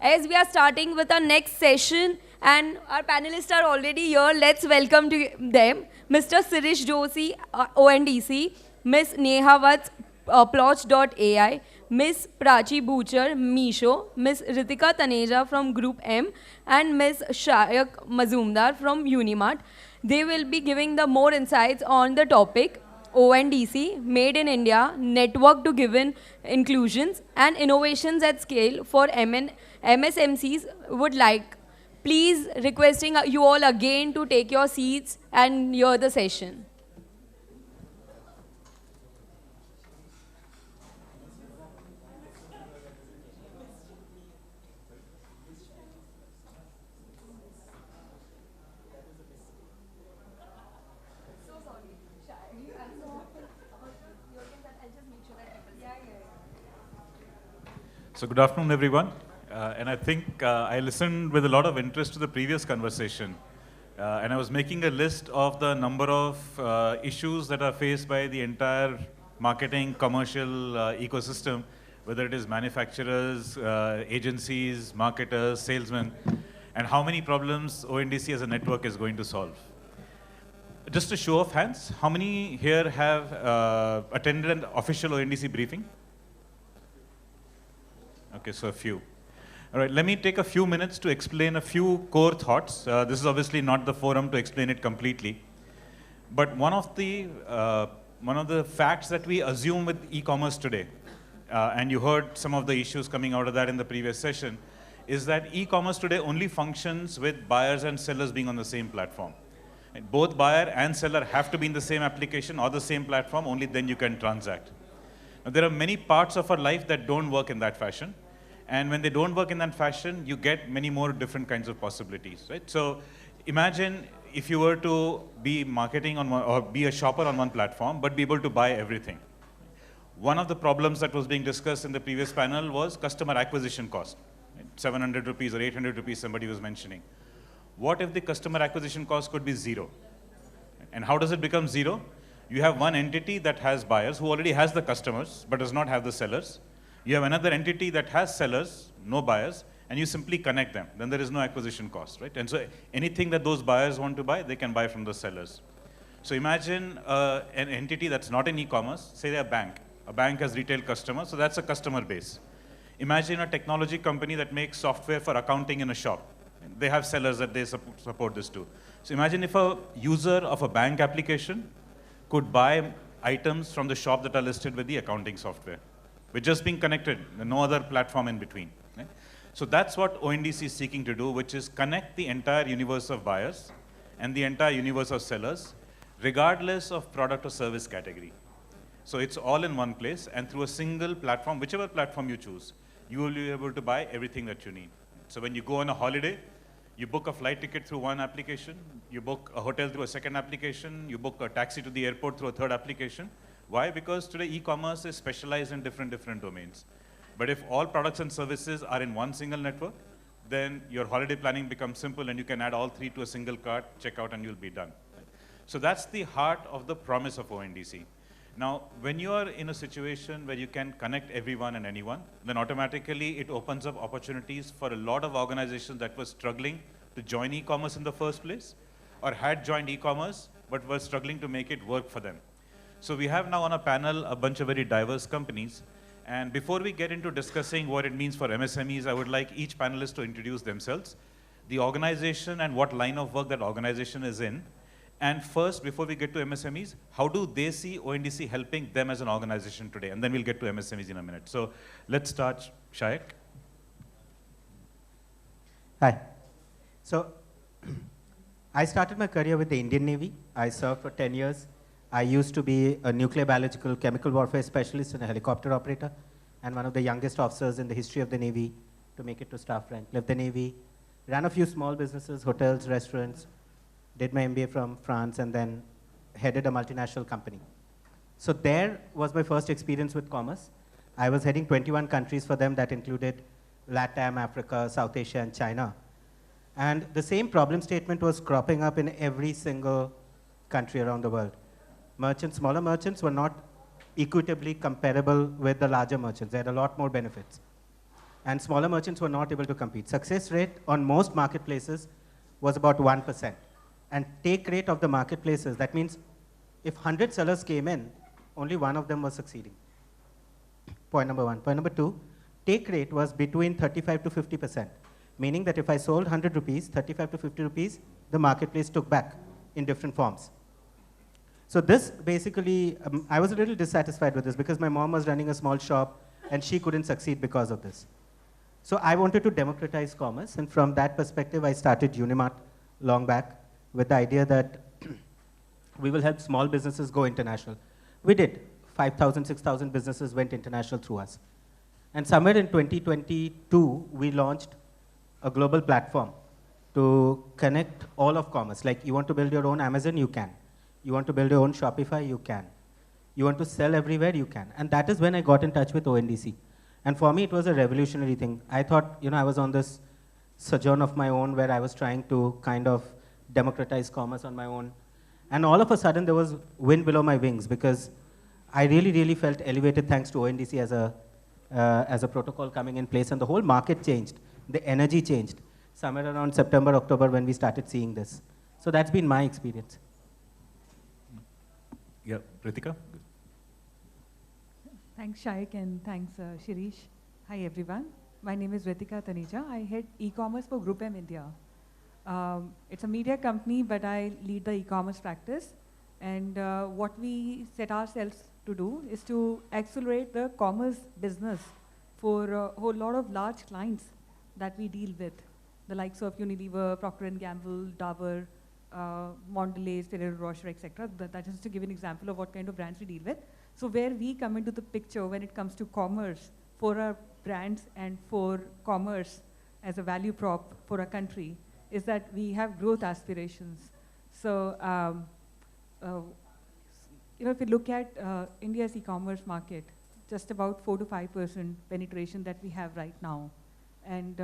As we are starting with our next session, and our panelists are already here, let's welcome to them. Mr. Shireesh Joshi, ONDC, Miss Neha Vats, Plotch.ai, Miss Prachi Bhuchar, Meesho, Miss Ritika Taneja from GroupM, and Miss Shayak Mazumder from Eunimart. They will be giving the more insights on the topic ONDC, Made in India, Network to Given Inclusions and Innovations at Scale for MSMCs would like. Please requesting you all again to take your seats and hear the session. So good afternoon, everyone. And I think I listened with a lot of interest to the previous conversation. And I was making a list of the number of issues that are faced by the entire marketing commercial ecosystem, whether it is manufacturers, agencies, marketers, salesmen, and how many problems ONDC as a network is going to solve. Just a show of hands, how many here have attended an official ONDC briefing? Okay, so a few. All right, let me take a few minutes to explain a few core thoughts. This is obviously not the forum to explain it completely. But one of the facts that we assume with e-commerce today, and you heard some of the issues coming out of that in the previous session, is that e-commerce today only functions with buyers and sellers being on the same platform. And both buyer and seller have to be in the same application or the same platform, only then you can transact. Now, there are many parts of our life that don't work in that fashion. And when they don't work in that fashion, you get many more different kinds of possibilities, right? So imagine if you were to be marketing on one, or be a shopper on one platform, but be able to buy everything. One of the problems that was being discussed in the previous panel was customer acquisition cost. 700 rupees or 800 rupees somebody was mentioning. What if the customer acquisition cost could be zero? And how does it become zero? You have one entity that has buyers who already has the customers, but does not have the sellers. You have another entity that has sellers, no buyers, and you simply connect them. Then there is no acquisition cost, right? And so anything that those buyers want to buy, they can buy from the sellers. So imagine an entity that's not in e-commerce, say they're a bank. A bank has retail customers, so that's a customer base. Imagine a technology company that makes software for accounting in a shop. They have sellers that they support this to. So imagine if a user of a bank application could buy items from the shop that are listed with the accounting software. We're just being connected, no other platform in between. Right? So that's what ONDC is seeking to do, which is connect the entire universe of buyers and the entire universe of sellers, regardless of product or service category. So it's all in one place, and through a single platform, whichever platform you choose, you will be able to buy everything that you need. So when you go on a holiday, you book a flight ticket through one application, you book a hotel through a second application, you book a taxi to the airport through a third application. Why? Because today e-commerce is specialized in different domains. But if all products and services are in one single network, then your holiday planning becomes simple and you can add all three to a single cart, check out, and you'll be done. So that's the heart of the promise of ONDC. Now, when you are in a situation where you can connect everyone and anyone, then automatically it opens up opportunities for a lot of organizations that were struggling to join e-commerce in the first place, or had joined e-commerce, but were struggling to make it work for them. So we have now on a panel a bunch of very diverse companies. And before we get into discussing what it means for MSMEs, I would like each panelist to introduce themselves, the organization and what line of work that organization is in. And first, before we get to MSMEs, how do they see ONDC helping them as an organization today? And then we'll get to MSMEs in a minute. So let's start, Shayak. Hi. So I started my career with the Indian Navy. I served for 10 years. I used to be a nuclear biological chemical warfare specialist and a helicopter operator, and one of the youngest officers in the history of the Navy to make it to staff rank. Left the Navy, ran a few small businesses, hotels, restaurants, did my MBA from France, and then headed a multinational company. So there was my first experience with commerce. I was heading 21 countries for them that included LATAM, Africa, South Asia, and China. And the same problem statement was cropping up in every single country around the world. Merchants, smaller merchants were not equitably comparable with the larger merchants. They had a lot more benefits. and smaller merchants were not able to compete. Success rate on most marketplaces was about 1%. And take rate of the marketplaces, that means if 100 sellers came in, only one of them was succeeding. Point number one. Point number two, take rate was between 35 to 50%, meaning that if I sold 100 rupees, 35 to 50 rupees, the marketplace took back in different forms. So this basically, I was a little dissatisfied with this because my mom was running a small shop and she couldn't succeed because of this. So I wanted to democratize commerce, and from that perspective, I started Eunimart long back with the idea that we will help small businesses go international. We did. 5,000, 6,000 businesses went international through us. And somewhere in 2022, we launched a global platform to connect all of commerce. Like, you want to build your own Amazon, you can. You want to build your own Shopify, you can. You want to sell everywhere, you can. And that is when I got in touch with ONDC. And for me, it was a revolutionary thing. I thought, I was on this sojourn of my own where I was trying to kind of democratize commerce on my own. And all of a sudden, there was wind below my wings because I really, really felt elevated thanks to ONDC as a protocol coming in place. And the whole market changed. The energy changed. Somewhere around September, October, when we started seeing this. So that's been my experience. Yeah, Ritika? Thanks, Shayak, and thanks, Shireesh. Hi, everyone. My name is Ritika Taneja. I head e-commerce for GroupM India. It's a media company, but I lead the e-commerce practice. And what we set ourselves to do is to accelerate the commerce business for a whole lot of large clients that we deal with, the likes of Unilever, Procter & Gamble, Dabur, Mondelez, Ferrero Rocher, etc. That is to give an example of what kind of brands we deal with. So where we come into the picture when it comes to commerce for our brands and for commerce as a value prop for a country is that we have growth aspirations. So, if you look at India's e-commerce market, just about 4 to 5% penetration that we have right now. And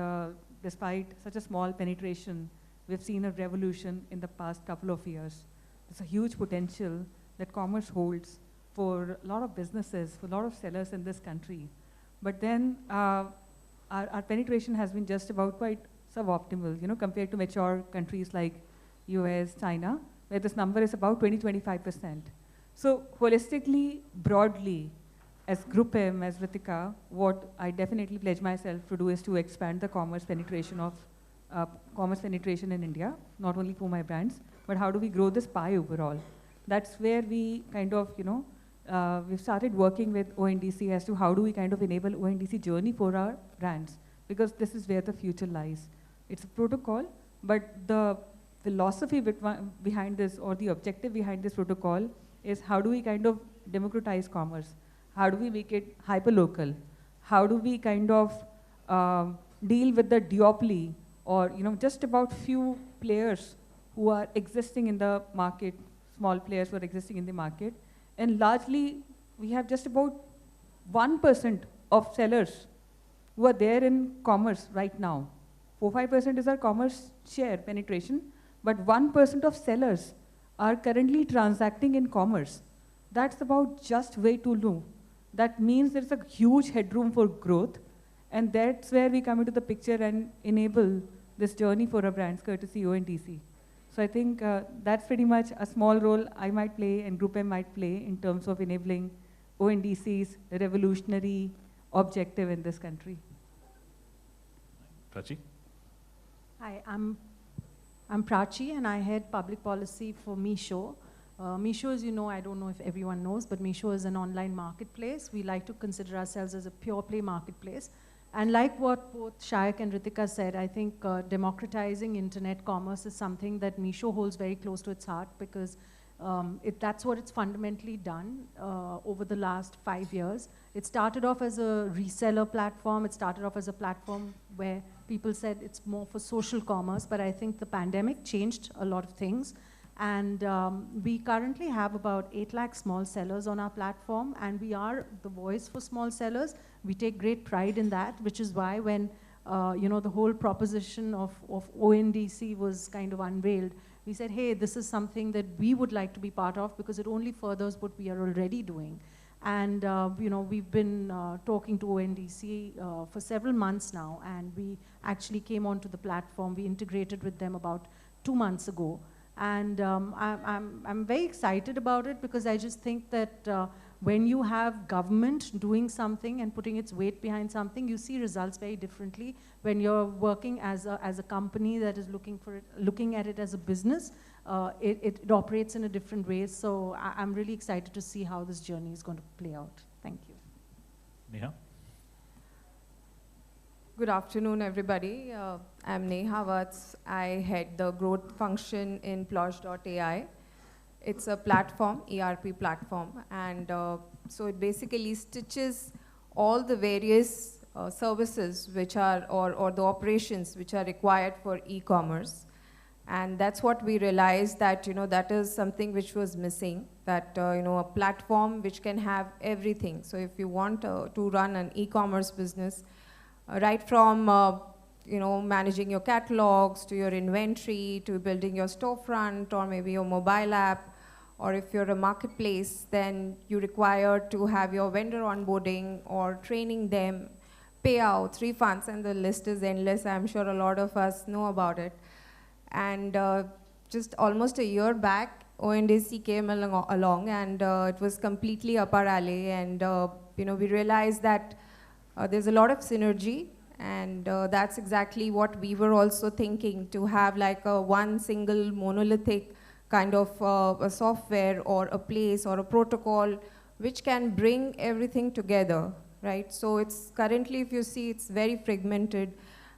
despite such a small penetration, we've seen a revolution in the past couple of years. There's a huge potential that commerce holds for a lot of businesses, for a lot of sellers in this country. But then our penetration has been just about quite suboptimal, compared to mature countries like US, China, where this number is about 20-25%. So holistically, broadly, as GroupM, as Ritika, what I definitely pledge myself to do is to expand the commerce penetration in India, not only for my brands, but how do we grow this pie overall? That's where we kind of, we've started working with ONDC as to how do we kind of enable ONDC journey for our brands, because this is where the future lies. It's a protocol, but the philosophy behind this, or the objective behind this protocol, is how do we kind of democratize commerce? How do we make it hyper-local? How do we kind of deal with the duopoly, or just about few players who are existing in the market, small players who are existing in the market, and largely we have just about 1% of sellers who are there in commerce right now. 4-5% is our commerce share penetration, but 1% of sellers are currently transacting in commerce. That's about just way too low. That means there's a huge headroom for growth, and that's where we come into the picture and enable this journey for our brands, courtesy ONDC. So I think that's pretty much a small role I might play and GroupM might play in terms of enabling ONDC's revolutionary objective in this country. Prachi? Hi, I'm Prachi, and I head public policy for Meesho. Meesho, as you know, I don't know if everyone knows, but Meesho is an online marketplace. We like to consider ourselves as a pure play marketplace. And like what both Shayak and Ritika said, I think democratizing internet commerce is something that Meesho holds very close to its heart, because that's what it's fundamentally done over the last 5 years. It started off as a reseller platform. It started off as a platform where people said it's more for social commerce, but I think the pandemic changed a lot of things. And we currently have about 8 lakh small sellers on our platform, and we are the voice for small sellers. We take great pride in that, which is why when the whole proposition of ONDC was kind of unveiled, we said, hey, this is something that we would like to be part of, because it only furthers what we are already doing. And we've been talking to ONDC for several months now, and we actually came onto the platform. We integrated with them about 2 months ago. And I'm very excited about it, because I just think that when you have government doing something and putting its weight behind something, you see results very differently. When you're working as a company that is looking at it as a business, it operates in a different way. So I'm really excited to see how this journey is going to play out. Thank you. Neha? Good afternoon, everybody. I'm Neha Vats. I head the growth function in Plotch.ai. It's a platform, ERP platform, and so it basically stitches all the various services which are, or the operations which are required for e-commerce. And that's what we realized, that that is something which was missing, that a platform which can have everything. So if you want to run an e-commerce business, right from managing your catalogs, to your inventory, to building your storefront, or maybe your mobile app, or if you're a marketplace, then you require to have your vendor onboarding or training them, payouts, refunds, and the list is endless. I'm sure a lot of us know about it. And just almost a year back, ONDC came along, and it was completely up our alley. And we realized that there's a lot of synergy, and that's exactly what we were also thinking, to have like a one single monolithic kind of a software or a place or a protocol which can bring everything together, right? So it's currently, if you see, it's very fragmented,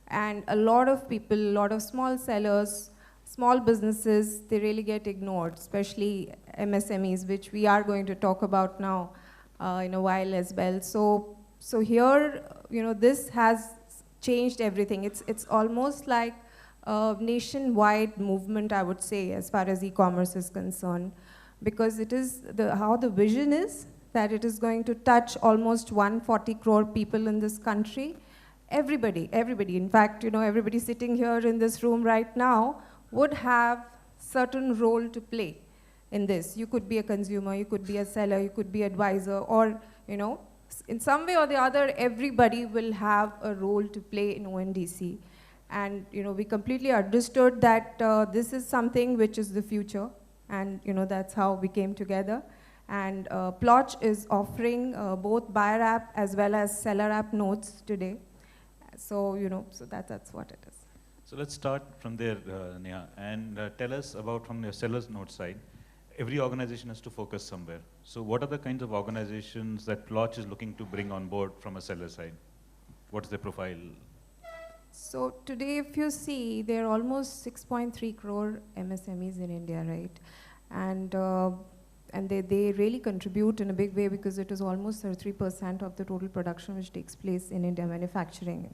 and a lot of people, a lot of small sellers, small businesses, they really get ignored, especially MSMEs, which we are going to talk about now in a while as well. So here, this has changed everything. It's almost like a nationwide movement, I would say, as far as e-commerce is concerned, because it is how the vision is that it is going to touch almost 140 crore people in this country. Everybody. In fact, everybody sitting here in this room right now would have certain role to play in this. You could be a consumer, you could be a seller, you could be advisor, or in some way or the other, everybody will have a role to play in ONDC. And we completely understood that this is something which is the future, and that's how we came together. And Plotch is offering both buyer app as well as seller app nodes today. So so that's what it is. So let's start from there, Neha, and tell us about, from your seller's node side. Every organization has to focus somewhere. So what are the kinds of organizations that Plotch is looking to bring on board from a seller side? What's their profile? So today, if you see, there are almost 6.3 crore MSMEs in India, right? And they really contribute in a big way, because it is almost 33% of the total production which takes place in India, manufacturing.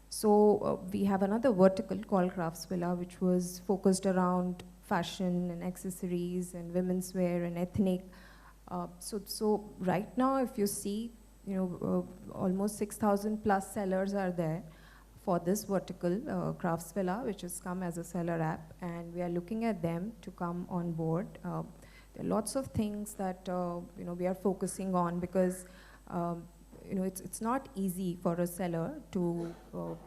So we have another vertical called Craftsvilla, which was focused around fashion and accessories and women's wear and ethnic. So right now, if you see, almost 6,000 plus sellers are there for this vertical, Craftsvilla, which has come as a seller app, and we are looking at them to come on board. There are lots of things that we are focusing on, because it's not easy for a seller to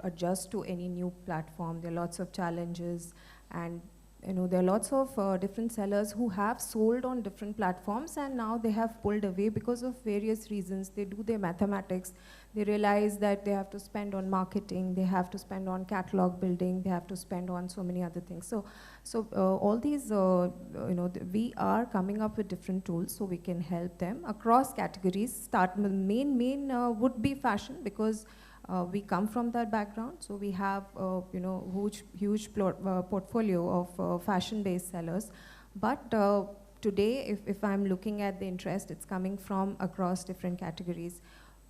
adjust to any new platform. There are lots of challenges, and there are lots of different sellers who have sold on different platforms, and now they have pulled away because of various reasons. They do their mathematics. They realize that they have to spend on marketing, they have to spend on catalog building, they have to spend on so many other things. So all these, we are coming up with different tools so we can help them across categories. Start with main would be fashion, because we come from that background. So we have huge portfolio of fashion-based sellers. But today, if I'm looking at the interest, it's coming from across different categories.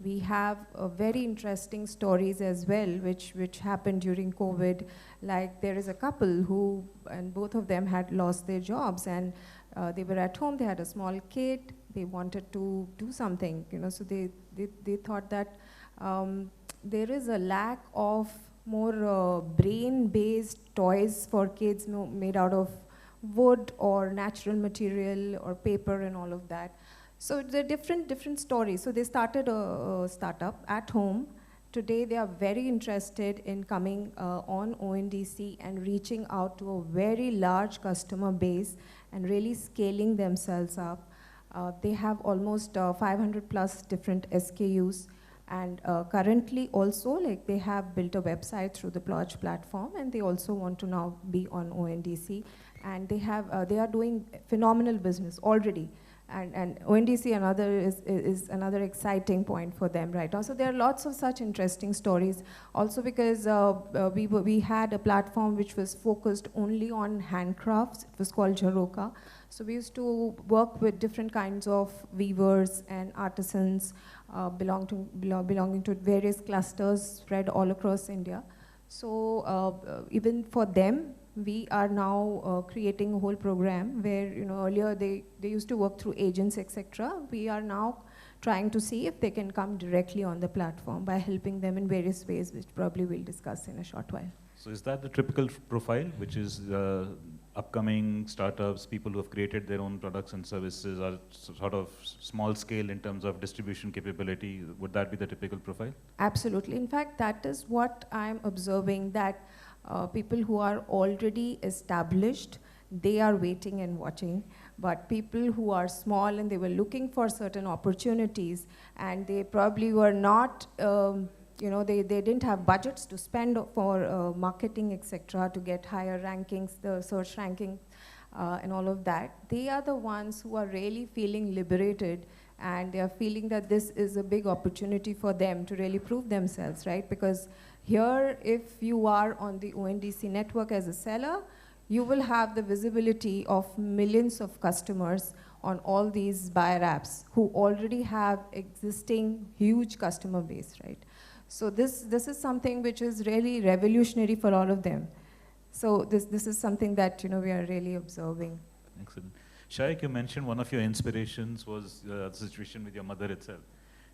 We have very interesting stories as well, which happened during COVID. Like, there is a couple who, and both of them had lost their jobs, and they were at home, they had a small kid, they wanted to do something, so they thought that there is a lack of more brain-based toys for kids made out of wood or natural material or paper and all of that. So they're different stories. So they started a startup at home. Today they are very interested in coming on ONDC and reaching out to a very large customer base and really scaling themselves up. They have almost 500 plus different SKUs, and currently also like they have built a website through the Plotch platform, and they also want to now be on ONDC, and they are doing phenomenal business already. And ONDC is another exciting point for them right now. So there are lots of such interesting stories. Also because we had a platform which was focused only on handcrafts. It was called Jaroka. So we used to work with different kinds of weavers and artisans belonging to various clusters spread all across India. So even for them, we are now creating a whole program where, earlier they used to work through agents, etc. We are now trying to see if they can come directly on the platform by helping them in various ways, which probably we'll discuss in a short while. So is that the typical profile, which is upcoming startups, people who have created their own products and services, are sort of small scale in terms of distribution capability? Would that be the typical profile? Absolutely. In fact, that is what I'm observing, that people who are already established, they are waiting and watching. But people who are small and they were looking for certain opportunities, and they probably were not, they didn't have budgets to spend for marketing, etc., to get higher rankings, the search ranking, and all of that. They are the ones who are really feeling liberated, and they are feeling that this is a big opportunity for them to really prove themselves, right? Because here, if you are on the ONDC network as a seller, you will have the visibility of millions of customers on all these buyer apps who already have existing huge customer base, right? So this is something which is really revolutionary for all of them. So this is something that we are really observing. Excellent. Shayak, you mentioned one of your inspirations was the situation with your mother itself.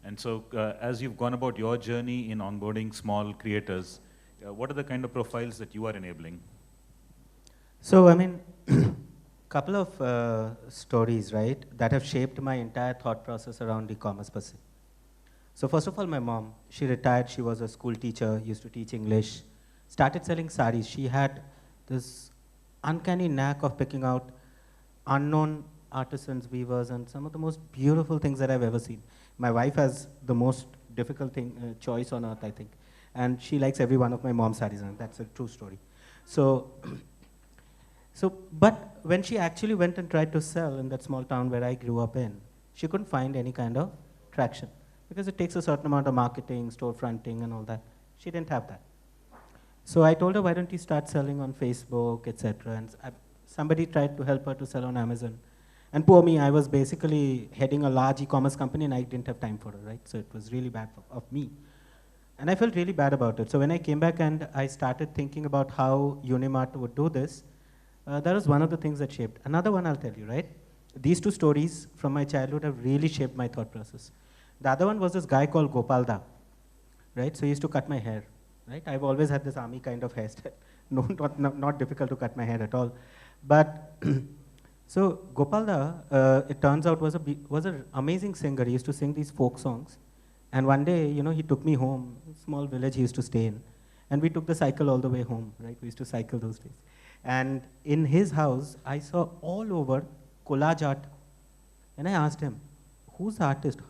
And so as you've gone about your journey in onboarding small creators, what are the kind of profiles that you are enabling? So, I mean, couple of stories, right, that have shaped my entire thought process around e-commerce per se. So first of all, my mom, she retired, she was a school teacher, used to teach English, started selling saris. She had this uncanny knack of picking out unknown artisans, weavers, and some of the most beautiful things that I've ever seen. My wife has the most difficult choice on earth, I think. And she likes every one of my mom's saris, and that's a true story. So, but when she actually went and tried to sell in that small town where I grew up in, she couldn't find any kind of traction because it takes a certain amount of marketing, store fronting, and all that. She didn't have that. So I told her, why don't you start selling on Facebook, etc. And somebody tried to help her to sell on Amazon. And poor me, I was basically heading a large e-commerce company and I didn't have time for her, right? So it was really bad of me. And I felt really bad about it. So when I came back and I started thinking about how Eunimart would do this, that was one of the things that shaped. Another one I'll tell you, right? These two stories from my childhood have really shaped my thought process. The other one was this guy called Gopalda, right? So he used to cut my hair, right? I've always had this army kind of hairstyle. No, not difficult to cut my hair at all. But so Gopalda, it turns out, was an amazing singer. He used to sing these folk songs. And one day, he took me home, a small village he used to stay in. And we took the cycle all the way home, right? We used to cycle those days. And in his house, I saw all over collage art. And I asked him, who's the artist?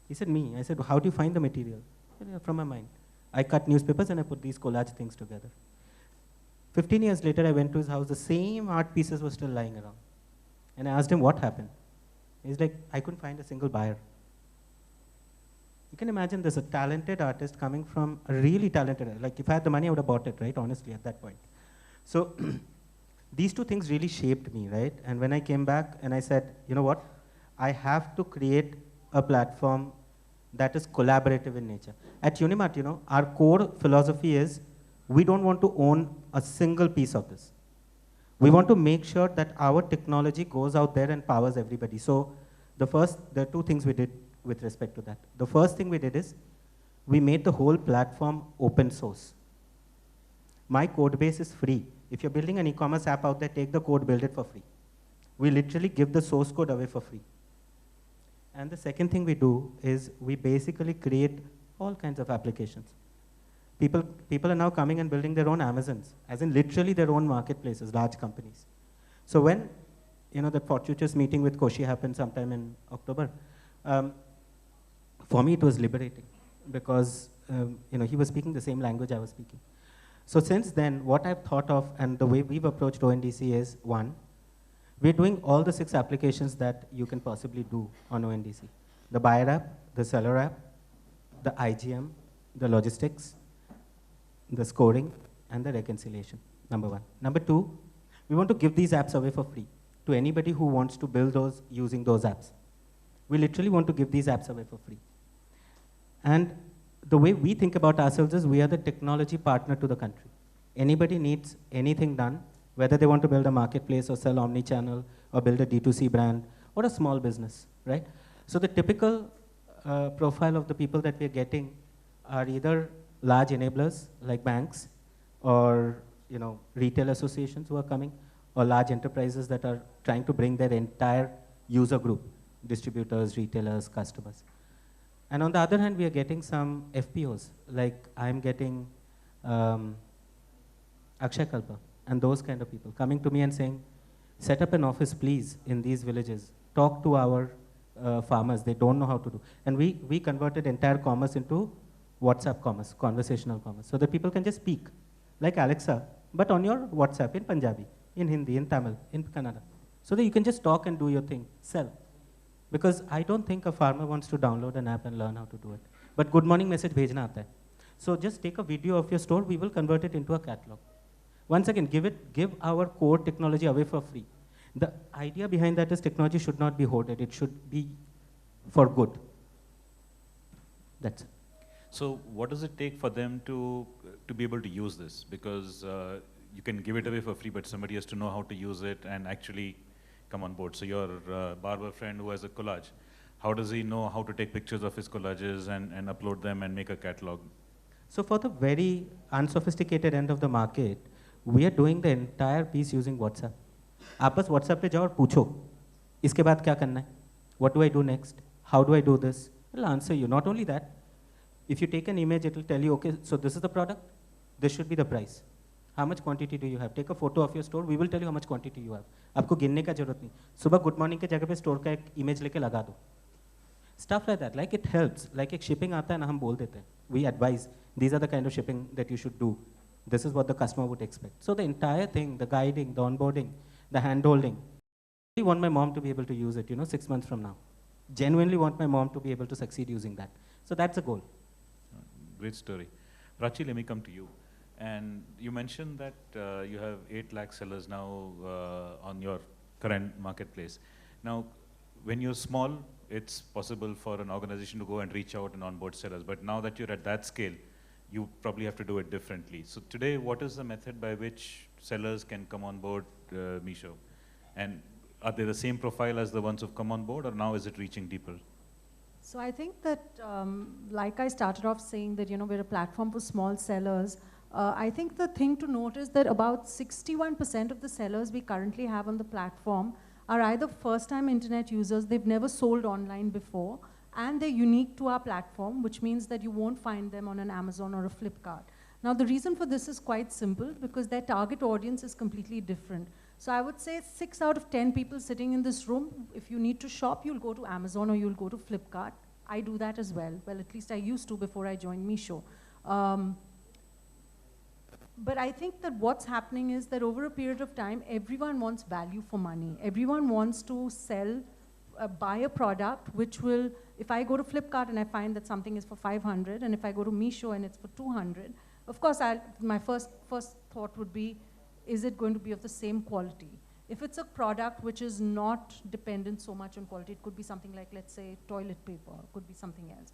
He said, me. I said, how do you find the material? He said, from my mind. I cut newspapers and I put these collage things together. 15 years later, I went to his house. The same art pieces were still lying around. And I asked him, what happened? He's like, I couldn't find a single buyer. You can imagine there's a talented artist coming from a really talented, like if I had the money, I would have bought it, right? Honestly, at that point. So these two things really shaped me, right? And when I came back and I said, you know what? I have to create a platform that is collaborative in nature. At Eunimart, our core philosophy is we don't want to own a single piece of this. We want to make sure that our technology goes out there and powers everybody. So there are two things we did with respect to that. The first thing we did is we made the whole platform open source. My code base is free. If you're building an e-commerce app out there, take the code, build it for free. We literally give the source code away for free. And the second thing we do is we basically create all kinds of applications. People are now coming and building their own Amazons, as in literally their own marketplaces, large companies. So when the fortuitous meeting with Koshi happened sometime in October, for me it was liberating because he was speaking the same language I was speaking. So since then, what I've thought of and the way we've approached ONDC is, one, we're doing all the 6 applications that you can possibly do on ONDC. The buyer app, the seller app, the IGM, the logistics, the scoring, and the reconciliation, number 1. Number 2, we want to give these apps away for free to anybody who wants to build those using those apps. We literally want to give these apps away for free. And the way we think about ourselves is we are the technology partner to the country. Anybody needs anything done, whether they want to build a marketplace or sell omni-channel or build a D2C brand or a small business, right? So the typical profile of the people that we're getting are either large enablers like banks or retail associations who are coming, or large enterprises that are trying to bring their entire user group, distributors, retailers, customers. And on the other hand, we are getting some FPOs, like I'm getting Akshay Kalpa and those kind of people coming to me and saying, set up an office, please, in these villages. Talk to our farmers. They don't know how to do. And we converted entire commerce into WhatsApp commerce, conversational commerce, so that people can just speak, like Alexa, but on your WhatsApp in Punjabi, in Hindi, in Tamil, in Kannada. So that you can just talk and do your thing, sell. Because I don't think a farmer wants to download an app and learn how to do it. But good morning message bhejna aata hai. So just take a video of your store, we will convert it into a catalog. Once again, give our core technology away for free. The idea behind that is technology should not be hoarded, it should be for good. That's it. So what does it take for them to be able to use this? Because you can give it away for free, but somebody has to know how to use it and actually come on board. So your barber friend who has a collage, how does he know how to take pictures of his collages and upload them and make a catalog? So for the very unsophisticated end of the market, we are doing the entire piece using WhatsApp. आप बस WhatsApp पे जाओ और पूछो, इसके बाद क्या करना है? What do I do next? How do I do this? It'll answer you. Not only that, if you take an image, it'll tell you, okay, so this is the product, this should be the price. How much quantity do you have? Take a photo of your store, we will tell you how much quantity you have. आपको गिनने का जरूरत नहीं. सुबह good morning के जगह पे store का एक image लेके लगा दो. Stuff like that, like it helps. Like एक shipping आता है ना, हम बोल देते हैं. We advise, these are the kind of shipping that you should do. This is what the customer would expect. So the entire thing, the guiding, the onboarding, the hand-holding, I want my mom to be able to use it, 6 months from now. Genuinely want my mom to be able to succeed using that. So that's the goal. Great story. Prachi, let me come to you. And you mentioned that you have 8 lakh sellers now on your current marketplace. Now, when you're small, it's possible for an organization to go and reach out and onboard sellers. But now that you're at that scale, you probably have to do it differently. So today, what is the method by which sellers can come on board Meesho? And are they the same profile as the ones who've come on board, or now is it reaching deeper? So I think that, like I started off saying that, we're a platform for small sellers. I think the thing to note is that about 61% of the sellers we currently have on the platform are either first-time internet users, they've never sold online before, and they're unique to our platform, which means that you won't find them on an Amazon or a Flipkart. Now, the reason for this is quite simple, because their target audience is completely different. So I would say 6 out of 10 people sitting in this room, if you need to shop, you'll go to Amazon or you'll go to Flipkart. I do that as well. Well, at least I used to before I joined Meesho. But I think that what's happening is that over a period of time, everyone wants value for money. Everyone wants to sell, buy a product which will, if I go to Flipkart and I find that something is for 500, and if I go to Meesho and it's for 200, of course, my first thought would be, is it going to be of the same quality? If it's a product which is not dependent so much on quality, it could be something like, let's say, toilet paper, it could be something else.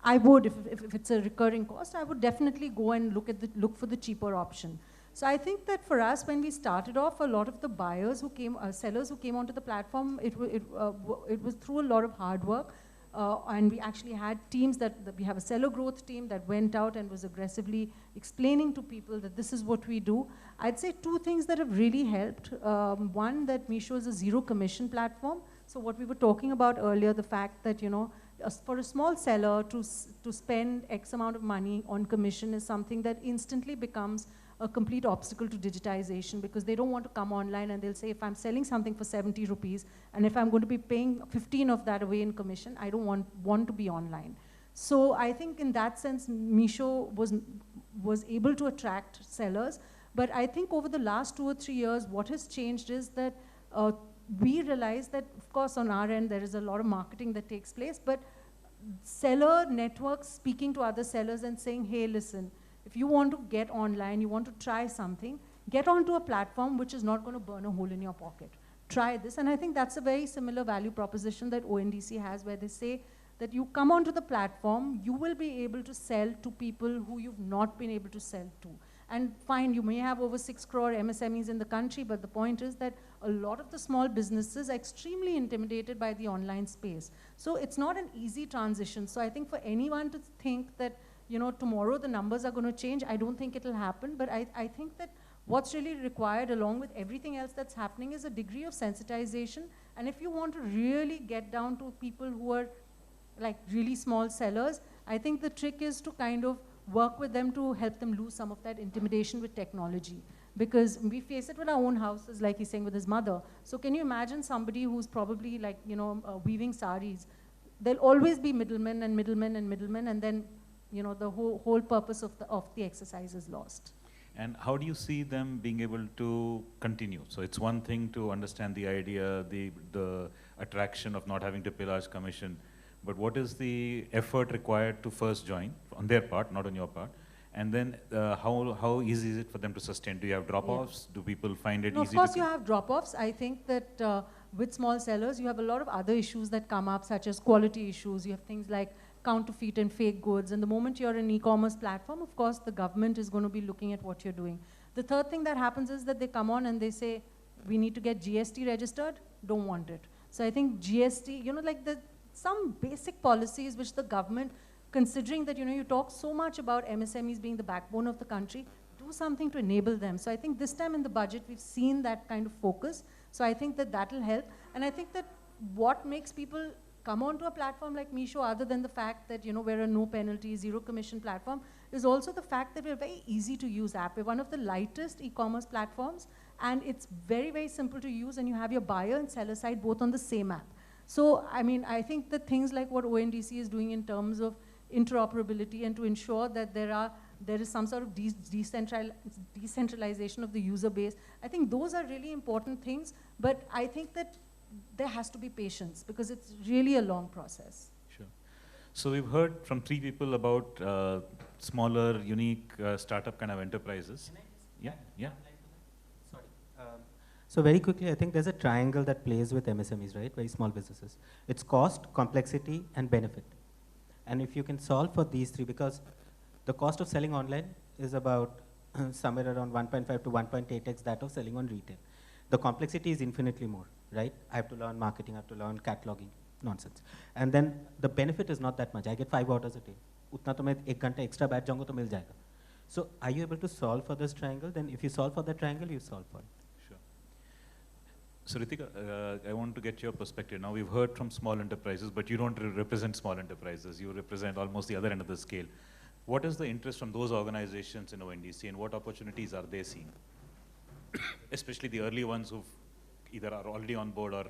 I would, if it's a recurring cost, I would definitely go and look for the cheaper option. So I think that for us, when we started off, a lot of the buyers who came, sellers who came onto the platform, it was through a lot of hard work. And we actually had teams we have a seller growth team that went out and was aggressively explaining to people that this is what we do. I'd say 2 things that have really helped. One, that Meesho is a zero commission platform. So what we were talking about earlier, the fact that, for a small seller to spend X amount of money on commission is something that instantly becomes a complete obstacle to digitization, because they don't want to come online and they'll say, if I'm selling something for 70 rupees and if I'm going to be paying 15 of that away in commission, I don't want to be online. So I think in that sense, Meesho was able to attract sellers. But I think over the last 2 or 3 years, what has changed is that we realize that, of course, on our end, there is a lot of marketing that takes place, but seller networks speaking to other sellers and saying, hey, listen, if you want to get online, you want to try something, get onto a platform which is not going to burn a hole in your pocket. Try this. And I think that's a very similar value proposition that ONDC has, where they say that you come onto the platform, you will be able to sell to people who you've not been able to sell to. And fine, you may have over 6 crore MSMEs in the country, but the point is that a lot of the small businesses are extremely intimidated by the online space. So it's not an easy transition. So I think for anyone to think that, tomorrow the numbers are going to change, I don't think it'll happen. But I think that what's really required, along with everything else that's happening, is a degree of sensitization. And if you want to really get down to people who are like really small sellers, I think the trick is to kind of work with them to help them lose some of that intimidation with technology. Because we face it with our own houses, like he's saying with his mother. So can you imagine somebody who's probably like, weaving saris? There'll always be middlemen and middlemen and middlemen, and then, the whole purpose of the exercise is lost. And how do you see them being able to continue? So it's one thing to understand the idea, the attraction of not having to pay large commission, but what is the effort required to first join, on their part, not on your part? And then how easy is it for them to sustain? Do you have drop-offs? Yeah. Do people find it easy? Of course you have drop-offs. I think that with small sellers, you have a lot of other issues that come up, such as quality issues. You have things like counterfeit and fake goods. And the moment you're an e-commerce platform, of course, the government is going to be looking at what you're doing. The third thing that happens is that they come on and they say, we need to get GST registered. Don't want it. So I think GST, some basic policies which the government, considering that, you talk so much about MSMEs being the backbone of the country, do something to enable them. So I think this time in the budget, we've seen that kind of focus. So I think that that'll help. And I think that what makes people come onto a platform like Meesho, other than the fact that, we're a no penalty, zero commission platform, is also the fact that we're a very easy to use app. We're one of the lightest e-commerce platforms, and it's very, very simple to use, and you have your buyer and seller side both on the same app. So, I think that things like what ONDC is doing in terms of interoperability and to ensure that there is some sort of decentralization of the user base, I think those are really important things, but I think that there has to be patience, because it's really a long process. Sure. So we've heard from 3 people about smaller, unique, startup kind of enterprises. Yeah. Sorry. So very quickly, I think there's a triangle that plays with MSMEs, right? Very small businesses. It's cost, complexity, and benefit. And if you can solve for these 3, because the cost of selling online is about somewhere around 1.5 to 1.8x that of selling on retail. The complexity is infinitely more, right? I have to learn marketing, I have to learn cataloging, nonsense. And then the benefit is not that much. I get 5 orders a day. Utna to main 1 ghanta extra बैठ जाऊंगा तो मिल जाएगा. So are you able to solve for this triangle? Then if you solve for that triangle, you solve for it. So Ritika, I want to get your perspective. Now we've heard from small enterprises, but you don't represent small enterprises. You represent almost the other end of the scale. What is the interest from those organizations in ONDC, and what opportunities are they seeing? Especially the early ones who either are already on board or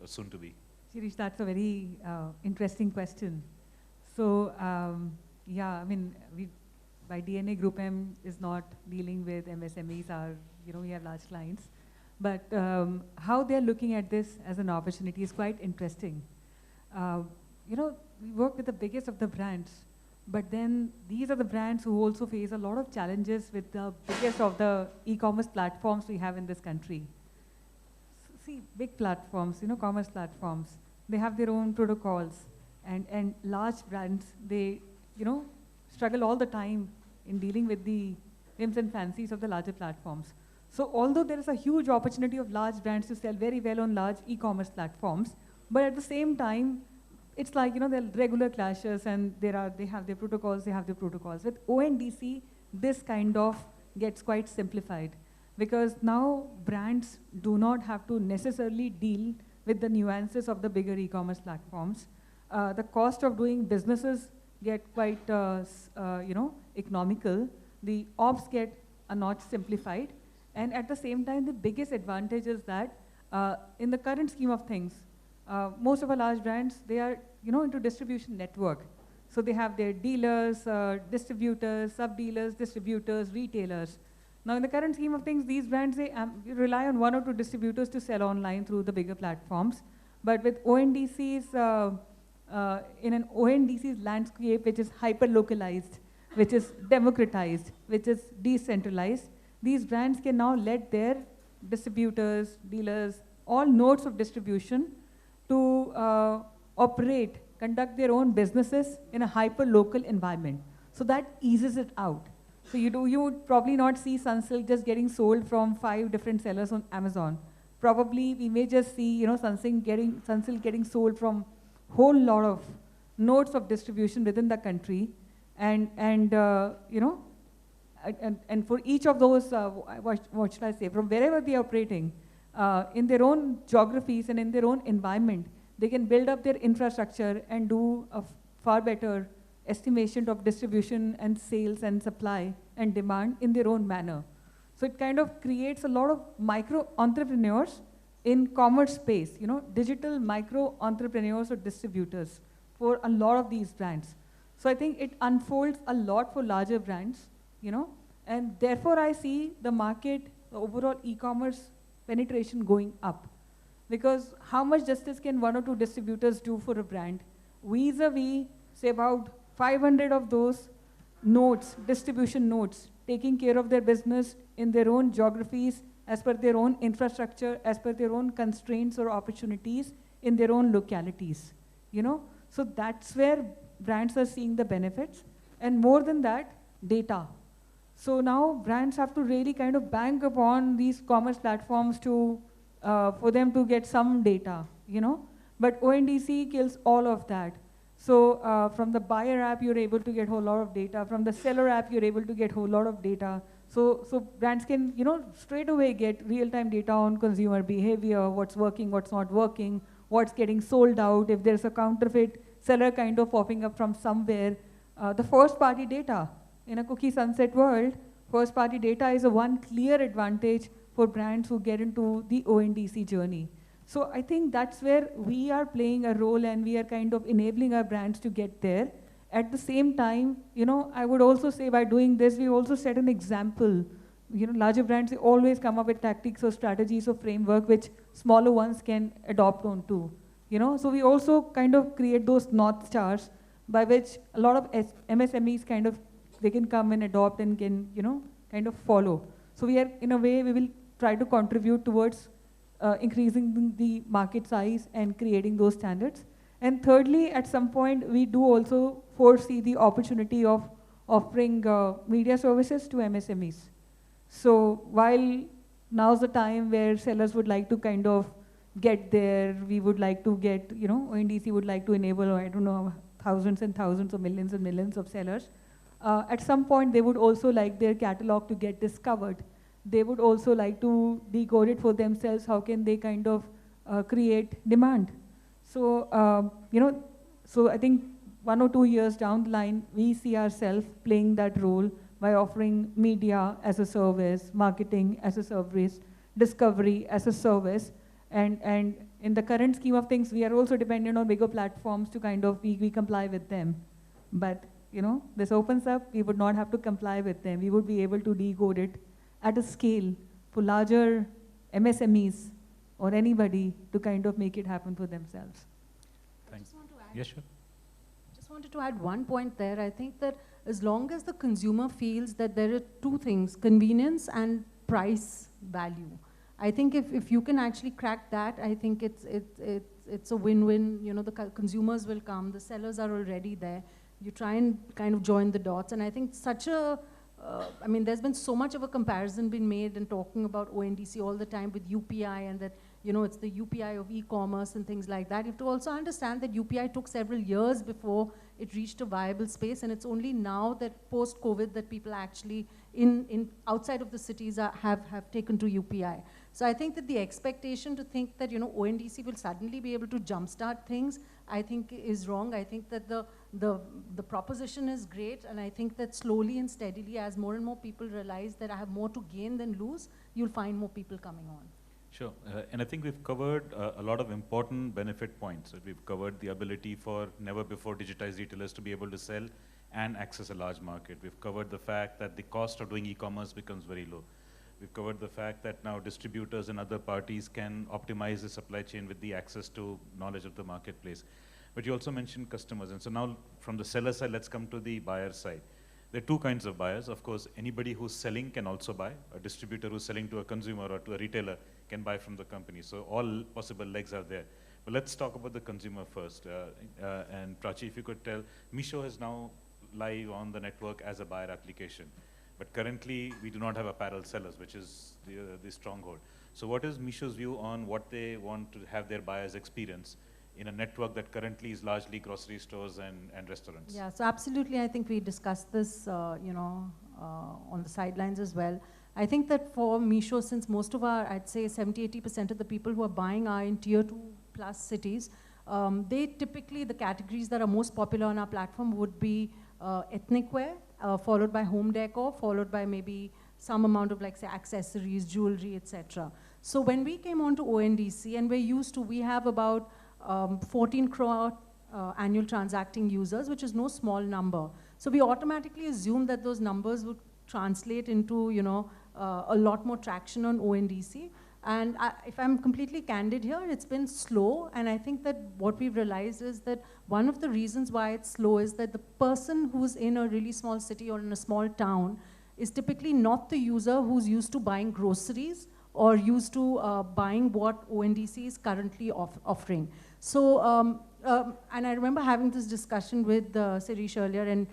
soon to be. Shireesh, that's a very interesting question. So, by DNA, GroupM is not dealing with MSMEs. We have large clients. But how they're looking at this as an opportunity is quite interesting. We work with the biggest of the brands, but then these are the brands who also face a lot of challenges with the biggest of the e-commerce platforms we have in this country. See, big platforms, commerce platforms, they have their own protocols, and large brands, they, struggle all the time in dealing with the whims and fancies of the larger platforms. So although there is a huge opportunity of large brands to sell very well on large e-commerce platforms, but at the same time, it's like, there are regular clashes, and they have their protocols. With ONDC, this kind of gets quite simplified, because now brands do not have to necessarily deal with the nuances of the bigger e-commerce platforms. The cost of doing businesses get quite, economical. The ops get a notch simplified. And at the same time, the biggest advantage is that in the current scheme of things, most of our large brands, they are, into distribution network. So they have their dealers, distributors, sub-dealers, distributors, retailers. Now in the current scheme of things, these brands, they rely on one or two distributors to sell online through the bigger platforms. But with ONDC's, in an ONDC's landscape, which is hyper-localized, which is democratized, which is decentralized, these brands can now let their distributors, dealers, all nodes of distribution to operate, conduct their own businesses in a hyper-local environment. So that eases it out. So you would probably not see Sunsilk just getting sold from 5 different sellers on Amazon. Probably we may just see, Sunsilk getting sold from whole lot of nodes of distribution within the country, and for each of those, what should I say, from wherever they are operating, in their own geographies and in their own environment, they can build up their infrastructure and do a far better estimation of distribution and sales and supply and demand in their own manner. So it kind of creates a lot of micro entrepreneurs in commerce space, digital micro entrepreneurs or distributors for a lot of these brands. So I think it unfolds a lot for larger brands, and therefore I see the market, the overall e-commerce penetration going up. Because how much justice can 1 or 2 distributors do for a brand? Vis-a-vis, say about 500 of those nodes, distribution nodes, taking care of their business in their own geographies, as per their own infrastructure, as per their own constraints or opportunities in their own localities, So that's where brands are seeing the benefits. And more than that, data. So now brands have to really kind of bank upon these commerce platforms to, for them to get some data, But ONDC kills all of that. So from the buyer app, you're able to get a whole lot of data. From the seller app, you're able to get a whole lot of data. So brands can, straight away get real-time data on consumer behavior, what's working, what's not working, what's getting sold out, if there's a counterfeit seller kind of popping up from somewhere. The first-party data. In a cookie sunset world, first-party data is a one clear advantage for brands who get into the ONDC journey. So I think that's where we are playing a role, and we are kind of enabling our brands to get there. At the same time, I would also say by doing this, we also set an example. Larger brands, they always come up with tactics or strategies or framework which smaller ones can adopt onto. So we also kind of create those North Stars by which a lot of MSMEs kind of, they can come and adopt and can, kind of follow. So we are, in a way, we will try to contribute towards increasing the market size and creating those standards. And thirdly, at some point, we do also foresee the opportunity of offering media services to MSMEs. So while now's the time where sellers would like to kind of get there, we would like to get, ONDC would like to enable, I don't know, thousands and thousands or millions and millions of sellers. At some point, they would also like their catalog to get discovered. They would also like to decode it for themselves. How can they kind of create demand? So, so I think 1 or 2 years down the line, we see ourselves playing that role by offering media as a service, marketing as a service, discovery as a service. And in the current scheme of things, we are also dependent on bigger platforms to kind of, we comply with them. But, this opens up, we would not have to comply with them. We would be able to decode it at a scale for larger MSMEs or anybody to kind of make it happen for themselves. Thanks. Yes, sure. Just wanted to add one point there. I think that as long as the consumer feels that there are 2 things, convenience and price value. I think if you can actually crack that, I think it's a win-win. The consumers will come, the sellers are already there. You try and kind of join the dots, and I think there's been so much of a comparison being made and talking about ONDC all the time with UPI, and that, it's the UPI of e-commerce and things like that. You have to also understand that UPI took several years before it reached a viable space, and it's only now that post-COVID that people actually outside of the cities have taken to UPI. So I think that the expectation to think that, ONDC will suddenly be able to jumpstart things, I think is wrong. I think that the proposition is great, and I think that slowly and steadily, as more and more people realize that I have more to gain than lose, you'll find more people coming on. Sure, and I think we've covered a lot of important benefit points. We've covered the ability for never before digitized retailers to be able to sell and access a large market. We've covered the fact that the cost of doing e-commerce becomes very low. We've covered the fact that now distributors and other parties can optimize the supply chain with the access to knowledge of the marketplace. But you also mentioned customers, and so now from the seller side, let's come to the buyer side. There are two kinds of buyers. Of course, anybody who's selling can also buy. A distributor who's selling to a consumer or to a retailer can buy from the company. So all possible legs are there. But let's talk about the consumer first. And Prachi, if you could tell, Meesho is now live on the network as a buyer application. But currently, we do not have apparel sellers, which is the stronghold. So what is Meesho's view on what they want to have their buyers experience in a network that currently is largely grocery stores and restaurants? Yeah, so absolutely, I think we discussed this, on the sidelines as well. I think that for Meesho, since most of our, I'd say 70–80% of the people who are buying are in tier 2+ cities, they typically, the categories that are most popular on our platform would be ethnic wear, followed by home decor, followed by maybe some amount of, like, say, accessories, jewelry, etc. So when we came on to ONDC, and we have about 14 crore annual transacting users, which is no small number. So we automatically assumed that those numbers would translate into, a lot more traction on ONDC. And if I'm completely candid here, it's been slow. And I think that what we've realized is that one of the reasons why it's slow is that the person who's in a really small city or in a small town is typically not the user who's used to buying groceries or used to buying what ONDC is currently offering. So, and I remember having this discussion with Shireesh earlier, and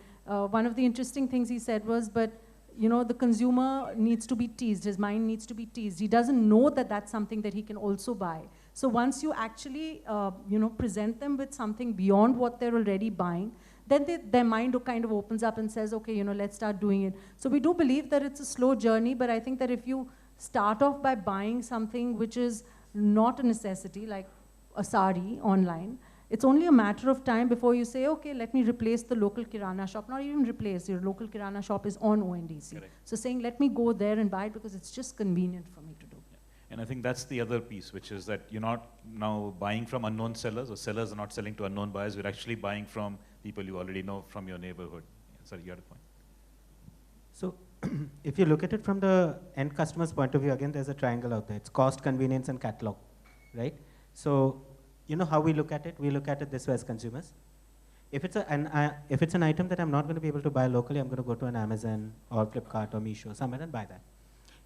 one of the interesting things he said was, but the consumer needs to be teased, his mind needs to be teased. He doesn't know that that's something that he can also buy. So once you actually, present them with something beyond what they're already buying, then their mind kind of opens up and says, okay, let's start doing it. So we do believe that it's a slow journey, but I think that if you start off by buying something which is not a necessity, like a sari online, it's only a matter of time before you say, okay, let me replace the local kirana shop. Not even replace, your local kirana shop is on ONDC. Correct. So saying, let me go there and buy it because it's just convenient for me to do. Yeah. And I think that's the other piece, which is that you're not now buying from unknown sellers, or sellers are not selling to unknown buyers. We're actually buying from people you already know from your neighborhood. Yeah, sorry, you had a point. So if you look at it from the end customer's point of view, again, there's a triangle out there. It's cost, convenience, and catalog, right? So how we look at it? We look at it this way as consumers. If it's an item that I'm not going to be able to buy locally, I'm going to go to an Amazon or Flipkart or Meesho, somewhere, and buy that.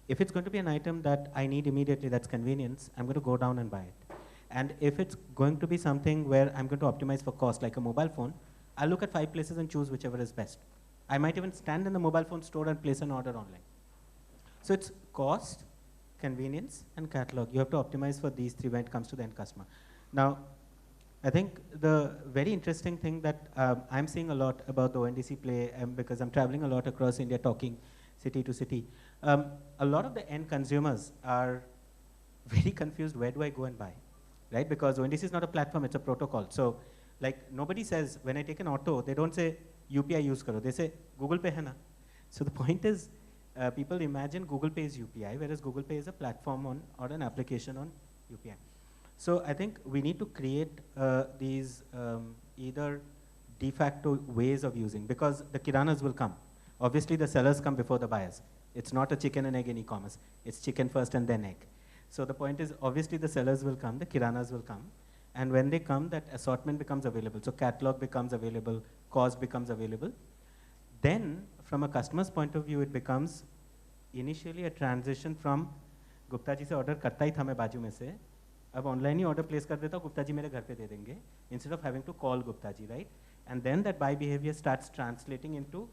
If it's going to be an item that I need immediately, that's convenience, I'm going to go down and buy it. And if it's going to be something where I'm going to optimize for cost, like a mobile phone, I'll look at 5 places and choose whichever is best. I might even stand in the mobile phone store and place an order online. So it's cost, convenience, and catalog. You have to optimize for these 3 when it comes to the end customer. Now, I think the very interesting thing that I'm seeing a lot about the ONDC play, because I'm traveling a lot across India talking city to city, a lot of the end consumers are very confused, where do I go and buy, right? Because ONDC is not a platform, it's a protocol. So like nobody says, when I take an auto, they don't say UPI use karo, they say Google Pay hai na. So the point is, people imagine Google Pay is UPI, whereas Google Pay is a platform or an application on UPI. So I think we need to create these either de facto ways of using, because the kiranas will come. Obviously the sellers come before the buyers. It's not a chicken and egg in e-commerce. It's chicken first and then egg. So the point is, obviously the sellers will come, the kiranas will come. And when they come, that assortment becomes available. So catalog becomes available, cost becomes available. Then from a customer's point of view, it becomes initially a transition from Gupta ji se order karta hi tha main baju mein se, अब online ही order place कर देता हूँ, गुप्ता जी मेरे घर पे दे देंगे, instead of having to call Gupta ji, right? And then that buy behavior starts translating into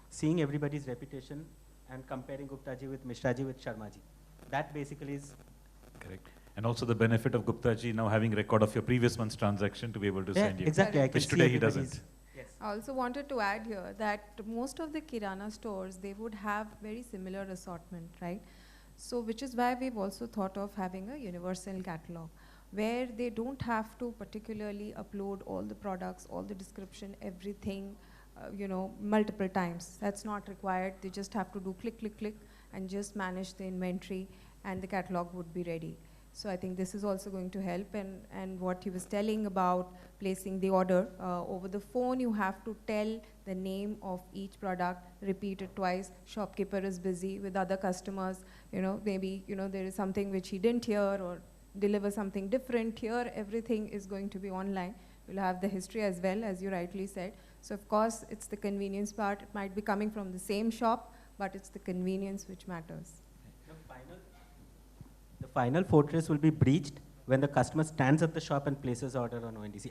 seeing everybody's reputation and comparing Gupta ji with Mishra ji with Sharma ji. That basically is correct. And also the benefit of Gupta ji now having record of your previous month's transaction to be able to send you. Exactly. I can which see today he doesn't. Yes. I also wanted to add here that most of the Kirana stores, they would have very similar assortment, right? So which is why we've also thought of having a universal catalog where they don't have to particularly upload all the products, all the description, everything, multiple times. That's not required. They just have to do click, click, click and just manage the inventory and the catalog would be ready. So I think this is also going to help, and what he was telling about placing the order, over the phone you have to tell the name of each product, repeat it twice, shopkeeper is busy with other customers, maybe there is something which he didn't hear or deliver something different. Here everything is going to be online. We'll have the history as well, as you rightly said. So of course it's the convenience part. It might be coming from the same shop, but it's the convenience which matters. The final fortress will be breached when the customer stands at the shop and places order on ONDC.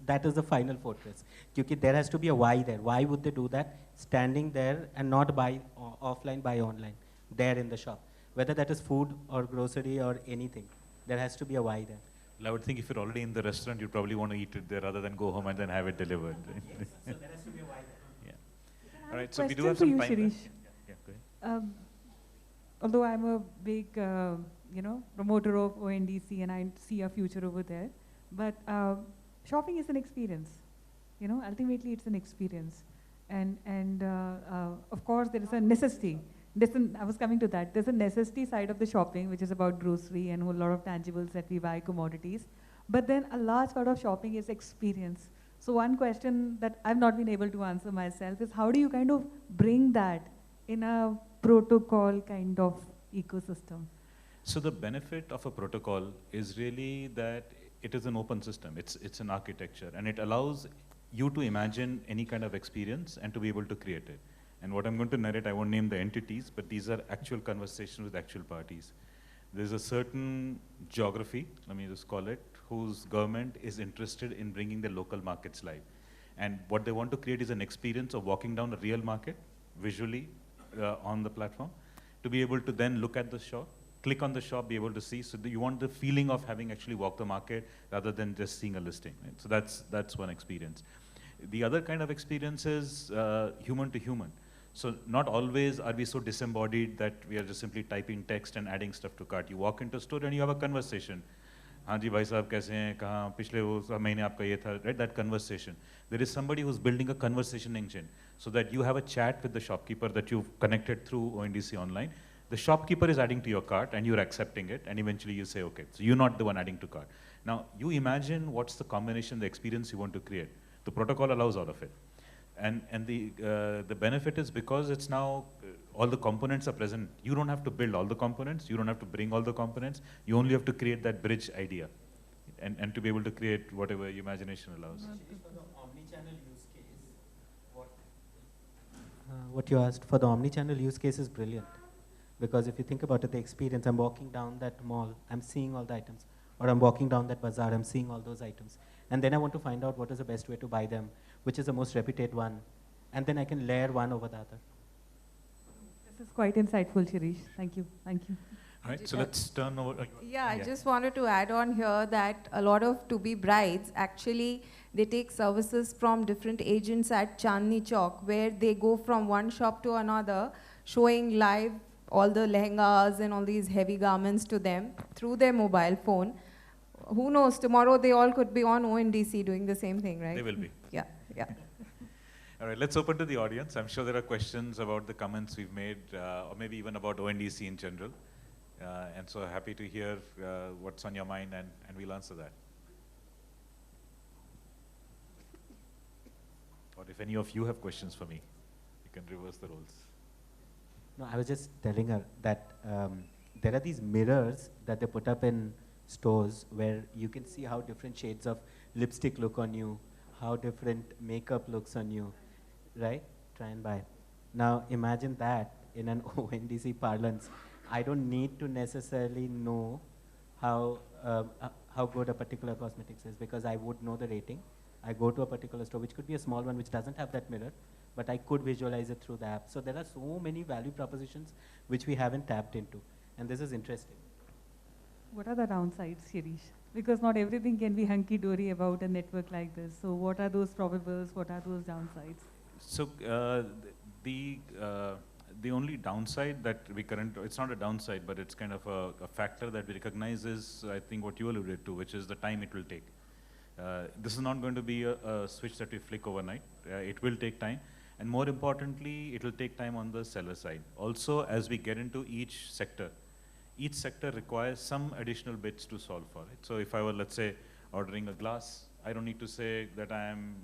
That is the final fortress. Because there has to be a why there. Why would they do that? Standing there and not buy offline, buy online, there in the shop. Whether that is food or grocery or anything, there has to be a why there. Well, I would think if you're already in the restaurant, you'd probably want to eat it there rather than go home and then have it delivered. Yes, so there has to be a why there. Yeah. All right, so we do have some time. Shireesh. Yeah, go ahead. Although I'm a big, promoter of ONDC and I see a future over there, but shopping is an experience. Ultimately it's an experience, and of course there is a necessity. I was coming to that. There's a necessity side of the shopping, which is about grocery and a whole lot of tangibles that we buy, commodities. But then a large part of shopping is experience. So one question that I've not been able to answer myself is how do you kind of bring that in a protocol kind of ecosystem? So the benefit of a protocol is really that it is an open system. It's an architecture, and it allows you to imagine any kind of experience and to be able to create it. And what I'm going to narrate, I won't name the entities, but these are actual conversations with actual parties. There's a certain geography, let me just call it, whose government is interested in bringing the local markets live. And what they want to create is an experience of walking down a real market visually on the platform, to be able to then look at the shop, click on the shop, be able to see. So you want the feeling of having actually walked the market rather than just seeing a listing. Right? So that's one experience. The other kind of experience is human to human. So not always are we so disembodied that we are just simply typing text and adding stuff to cart. You walk into a store and you have a conversation. हाँ जी भाई साहब कैसे हैं कहाँ पिछले वो महीने आपका ये था, right? That conversation. There is somebody who's building a conversation engine so that you have a chat with the shopkeeper that you've connected through ONDC online. The shopkeeper is adding to your cart and you're accepting it, and eventually you say, okay, so you're not the one adding to cart. Now you imagine what's the combination, the experience you want to create. The protocol allows all of it. And the benefit is because it's now, all the components are present. You don't have to build all the components. You don't have to bring all the components. You only have to create that bridge idea and to be able to create whatever your imagination allows. For the omni-channel use case, what you asked for the omni-channel use case is brilliant. Because if you think about it, the experience, I'm walking down that mall, I'm seeing all the items. Or I'm walking down that bazaar, I'm seeing all those items. And then I want to find out what is the best way to buy them, which is the most reputed one. And then I can layer one over the other. This is quite insightful, Shireesh. Thank you. Thank you. All right, so let's turn over. Yeah, I just wanted to add on here that a lot of to-be brides, actually, they take services from different agents at Chandni Chowk, where they go from one shop to another, showing live all the lehengas and all these heavy garments to them through their mobile phone. Who knows, tomorrow they all could be on ONDC doing the same thing, right? They will be. Yeah, yeah. All right, let's open to the audience. I'm sure there are questions about the comments we've made, or maybe even about ONDC in general. And so happy to hear what's on your mind, and we'll answer that. Or if any of you have questions for me, you can reverse the roles. No, I was just telling her that there are these mirrors that they put up in stores where you can see how different shades of lipstick look on you, how different makeup looks on you, right? Try and buy. Now imagine that in an ONDC parlance. I don't need to necessarily know how good a particular cosmetics is, because I would know the rating. I go to a particular store, which could be a small one, which doesn't have that mirror, but I could visualize it through the app. So there are so many value propositions which we haven't tapped into, and this is interesting. What are the downsides, Shireesh? Because not everything can be hunky-dory about a network like this. So what are those probables? What are those downsides? So the uh, the only downside that it's not a downside, but it's kind of a factor that we recognize is, I think, what you alluded to, which is the time it will take. This is not going to be a switch that we flick overnight. It will take time. And more importantly, it will take time on the seller side. Also, as we get into each sector requires some additional bits to solve for it. So if I were, let's say, ordering a glass, I don't need to say that I am,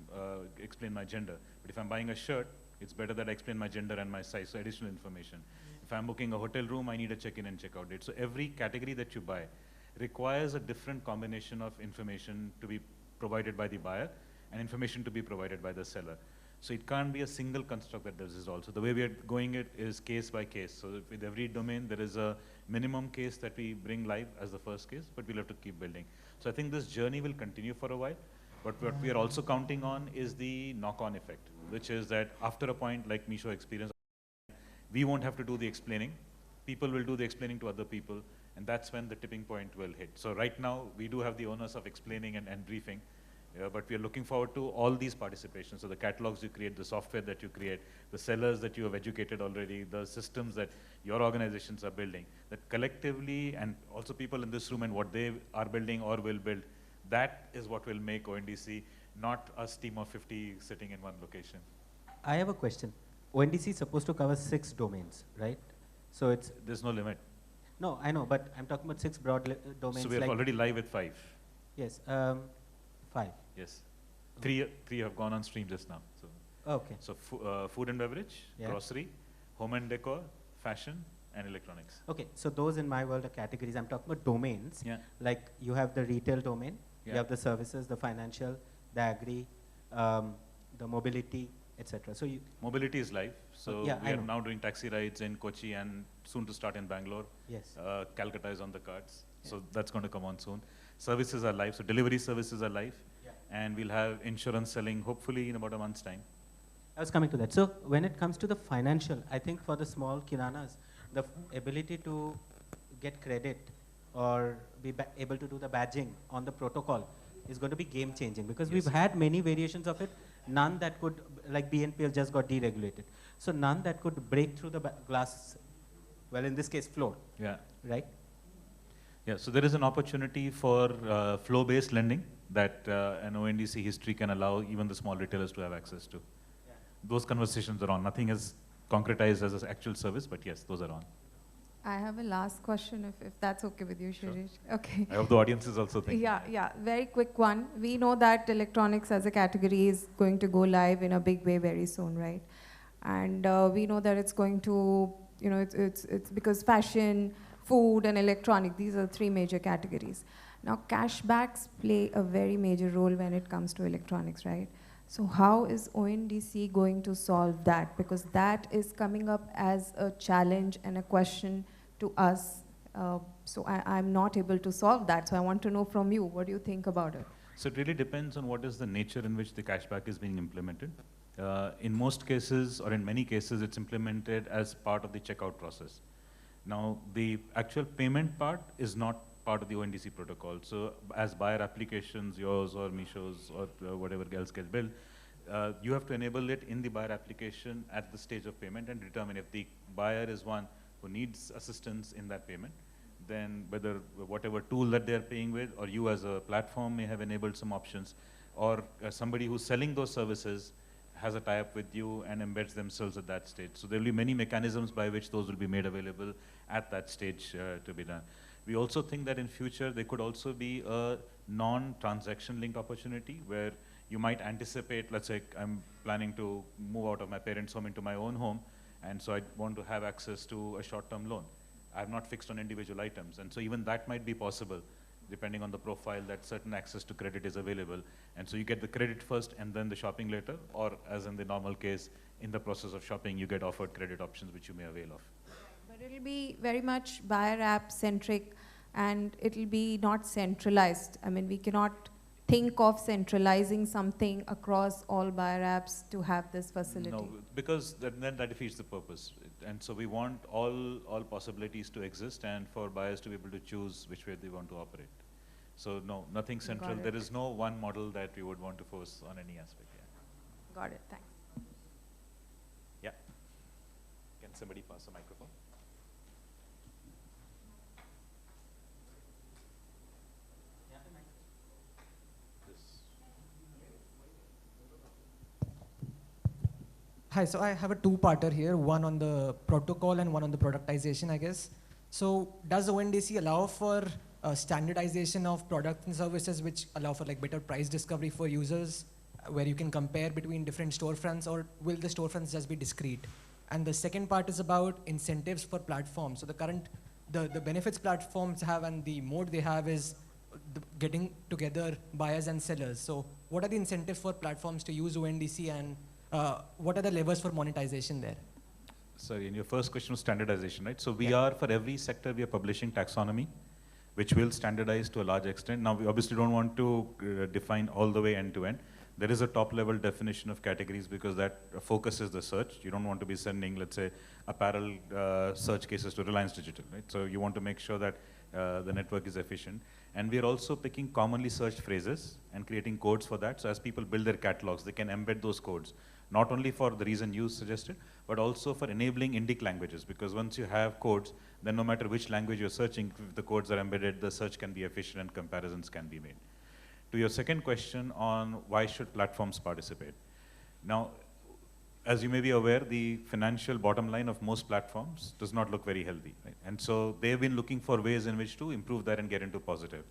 explain my gender. But if I'm buying a shirt, it's better that I explain my gender and my size, so additional information. If I'm booking a hotel room, I need a check-in and check-out date. So every category that you buy requires a different combination of information to be provided by the buyer and information to be provided by the seller. So it can't be a single construct that does this all. So the way we are going it is case by case. So with every domain, there is a minimum case that we bring live as the first case, but we'll have to keep building. So I think this journey will continue for a while. But what we are also counting on is the knock-on effect, which is that after a point like Meesho experience, we won't have to do the explaining. People will do the explaining to other people, and that's when the tipping point will hit. So right now, we do have the onus of explaining and briefing, but we are looking forward to all these participations. So the catalogs you create, the software that you create, the sellers that you have educated already, the systems that your organizations are building, that collectively, and also people in this room and what they are building or will build, that is what will make ONDC, not a team of 50 sitting in one location. I have a question. ONDC is supposed to cover 6 domains, right? So it's... There's no limit. No, I know, but I'm talking about 6 broad domains. So we're already live with 5. Yes, 5. Yes. Three have gone on stream just now. So, okay. So food and beverage, Yeah. grocery, home and decor, fashion, and electronics. Okay, so those in my world are categories. I'm talking about domains. Yeah. Like you have the retail domain, Yeah. you have the services, the financial, the agri, the mobility, etc. So Mobility is live. So yeah, we I are know. now doing taxi rides in Kochi and soon to start in Bangalore. Yes. Calcutta is on the cards. So that's going to come on soon. Services are live. So delivery services are live. Yeah. And we'll have insurance selling hopefully in about a month's time. I was coming to that. So when it comes to the financial, I think for the small kiranas, the ability to get credit or be able to do the badging on the protocol is going to be game changing, because Yes. we've had many variations of it, none that could, like BNPL just got deregulated. So none that could break through the glass, well in this case floor, Yeah. right? Yeah, so there is an opportunity for flow-based lending that an ONDC history can allow even the small retailers to have access to. Yeah. Those conversations are on. Nothing is concretized as an actual service, but yes, those are on. I have a last question, if that's okay with you, Shireesh. Okay. I hope the audience is also thinking. Yeah, very quick one. We know that electronics as a category is going to go live in a big way very soon, right? And we know that it's going to, it's because fashion, food, and electronic, these are 3 major categories. Now, cashbacks play a very major role when it comes to electronics, right? So how is ONDC going to solve that? Because that is coming up as a challenge and a question to us. So I'm not able to solve that. So I want to know from you, what do you think about it? So it really depends on what is the nature in which the cashback is being implemented. In most cases, or in many cases, it's implemented as part of the checkout process. Now, the actual payment part is not part of the ONDC protocol. So as buyer applications, yours or Meesho's or whatever else gets built, you have to enable it in the buyer application at the stage of payment and determine if the buyer is one who needs assistance in that payment, then whether whatever tool that they're paying with, or you as a platform may have enabled some options, or somebody who's selling those services has a tie-up with you and embeds themselves at that stage. So there will be many mechanisms by which those will be made available at that stage to be done. We also think that in future there could also be a non-transaction linked opportunity where you might anticipate, let's say I'm planning to move out of my parents' home into my own home, and so I want to have access to a short-term loan. I've not fixed on individual items, and so even that might be possible depending on the profile, that certain access to credit is available. And so you get the credit first and then the shopping later, or as in the normal case, in the process of shopping, you get offered credit options which you may avail of. But it'll be very much buyer app centric, and it'll be not centralized. I mean, we cannot think of centralizing something across all buyer apps to have this facility? No, because then that defeats the purpose. And so we want all possibilities to exist and for buyers to be able to choose which way they want to operate. So no, nothing central. There is no one model that we would want to force on any aspect. Yeah. Got it, thanks. Yeah. Can somebody pass the microphone? Hi, so I have a two-parter here, one on the protocol and one on the productization, I guess. So does ONDC allow for standardization of products and services which allow for like better price discovery for users, where you can compare between different storefronts, or will the storefronts just be discrete? And the second part is about incentives for platforms. So the benefits platforms have and the mode they have is getting together buyers and sellers. So what are the incentives for platforms to use ONDC, and what are the levers for monetization there? Sorry, and your first question was standardization, right? So we are, for every sector, we are publishing taxonomy, which will standardize to a large extent. Now, we obviously don't want to define all the way end to end. There is a top-level definition of categories because that focuses the search. You don't want to be sending, let's say, apparel search cases to Reliance Digital, right? So you want to make sure that the network is efficient. And we are also picking commonly searched phrases and creating codes for that. So as people build their catalogs, they can embed those codes, not only for the reason you suggested, but also for enabling Indic languages. Because once you have codes, then no matter which language you're searching, if the codes are embedded, the search can be efficient and comparisons can be made. To your second question on why should platforms participate? Now, as you may be aware, the financial bottom line of most platforms does not look very healthy, right? And so they've been looking for ways in which to improve that and get into positive.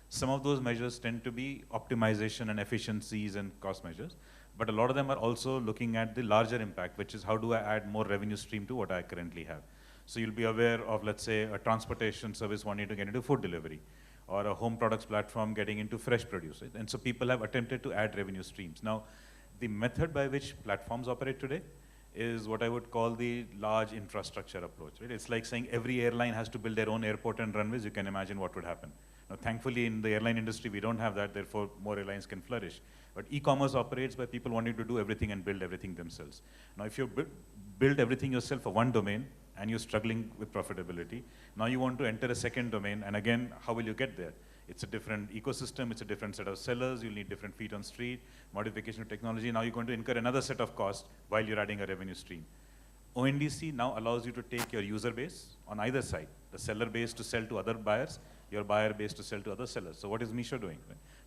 Some of those measures tend to be optimization and efficiencies and cost measures, but a lot of them are also looking at the larger impact, which is how do I add more revenue stream to what I currently have. So you'll be aware of, let's say, a transportation service wanting to get into food delivery, or a home products platform getting into fresh produce, right? And so people have attempted to add revenue streams. Now, the method by which platforms operate today is what I would call the large infrastructure approach, right? It's like saying every airline has to build their own airport and runways. You can imagine what would happen. Now, thankfully, in the airline industry, we don't have that, therefore more airlines can flourish. But e-commerce operates by people wanting to do everything and build everything themselves. Now, if you build everything yourself for one domain, and you're struggling with profitability, now you want to enter a second domain, and again, how will you get there? It's a different ecosystem, it's a different set of sellers, you'll need different feet on street, modification of technology. Now you're going to incur another set of costs while you're adding a revenue stream. ONDC now allows you to take your user base on either side, the seller base to sell to other buyers, your buyer base to sell to other sellers. So what is Meesho doing?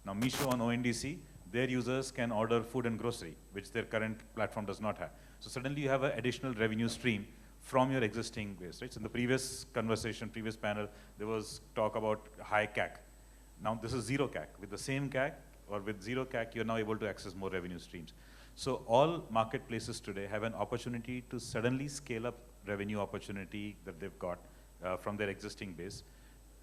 Now Meesho on ONDC, their users can order food and grocery, which their current platform does not have. So suddenly you have an additional revenue stream from your existing base, right? So in the previous conversation, previous panel, there was talk about high CAC. Now this is zero CAC. With the same CAC or with zero CAC, you're now able to access more revenue streams. So all marketplaces today have an opportunity to suddenly scale up revenue opportunity that they've got from their existing base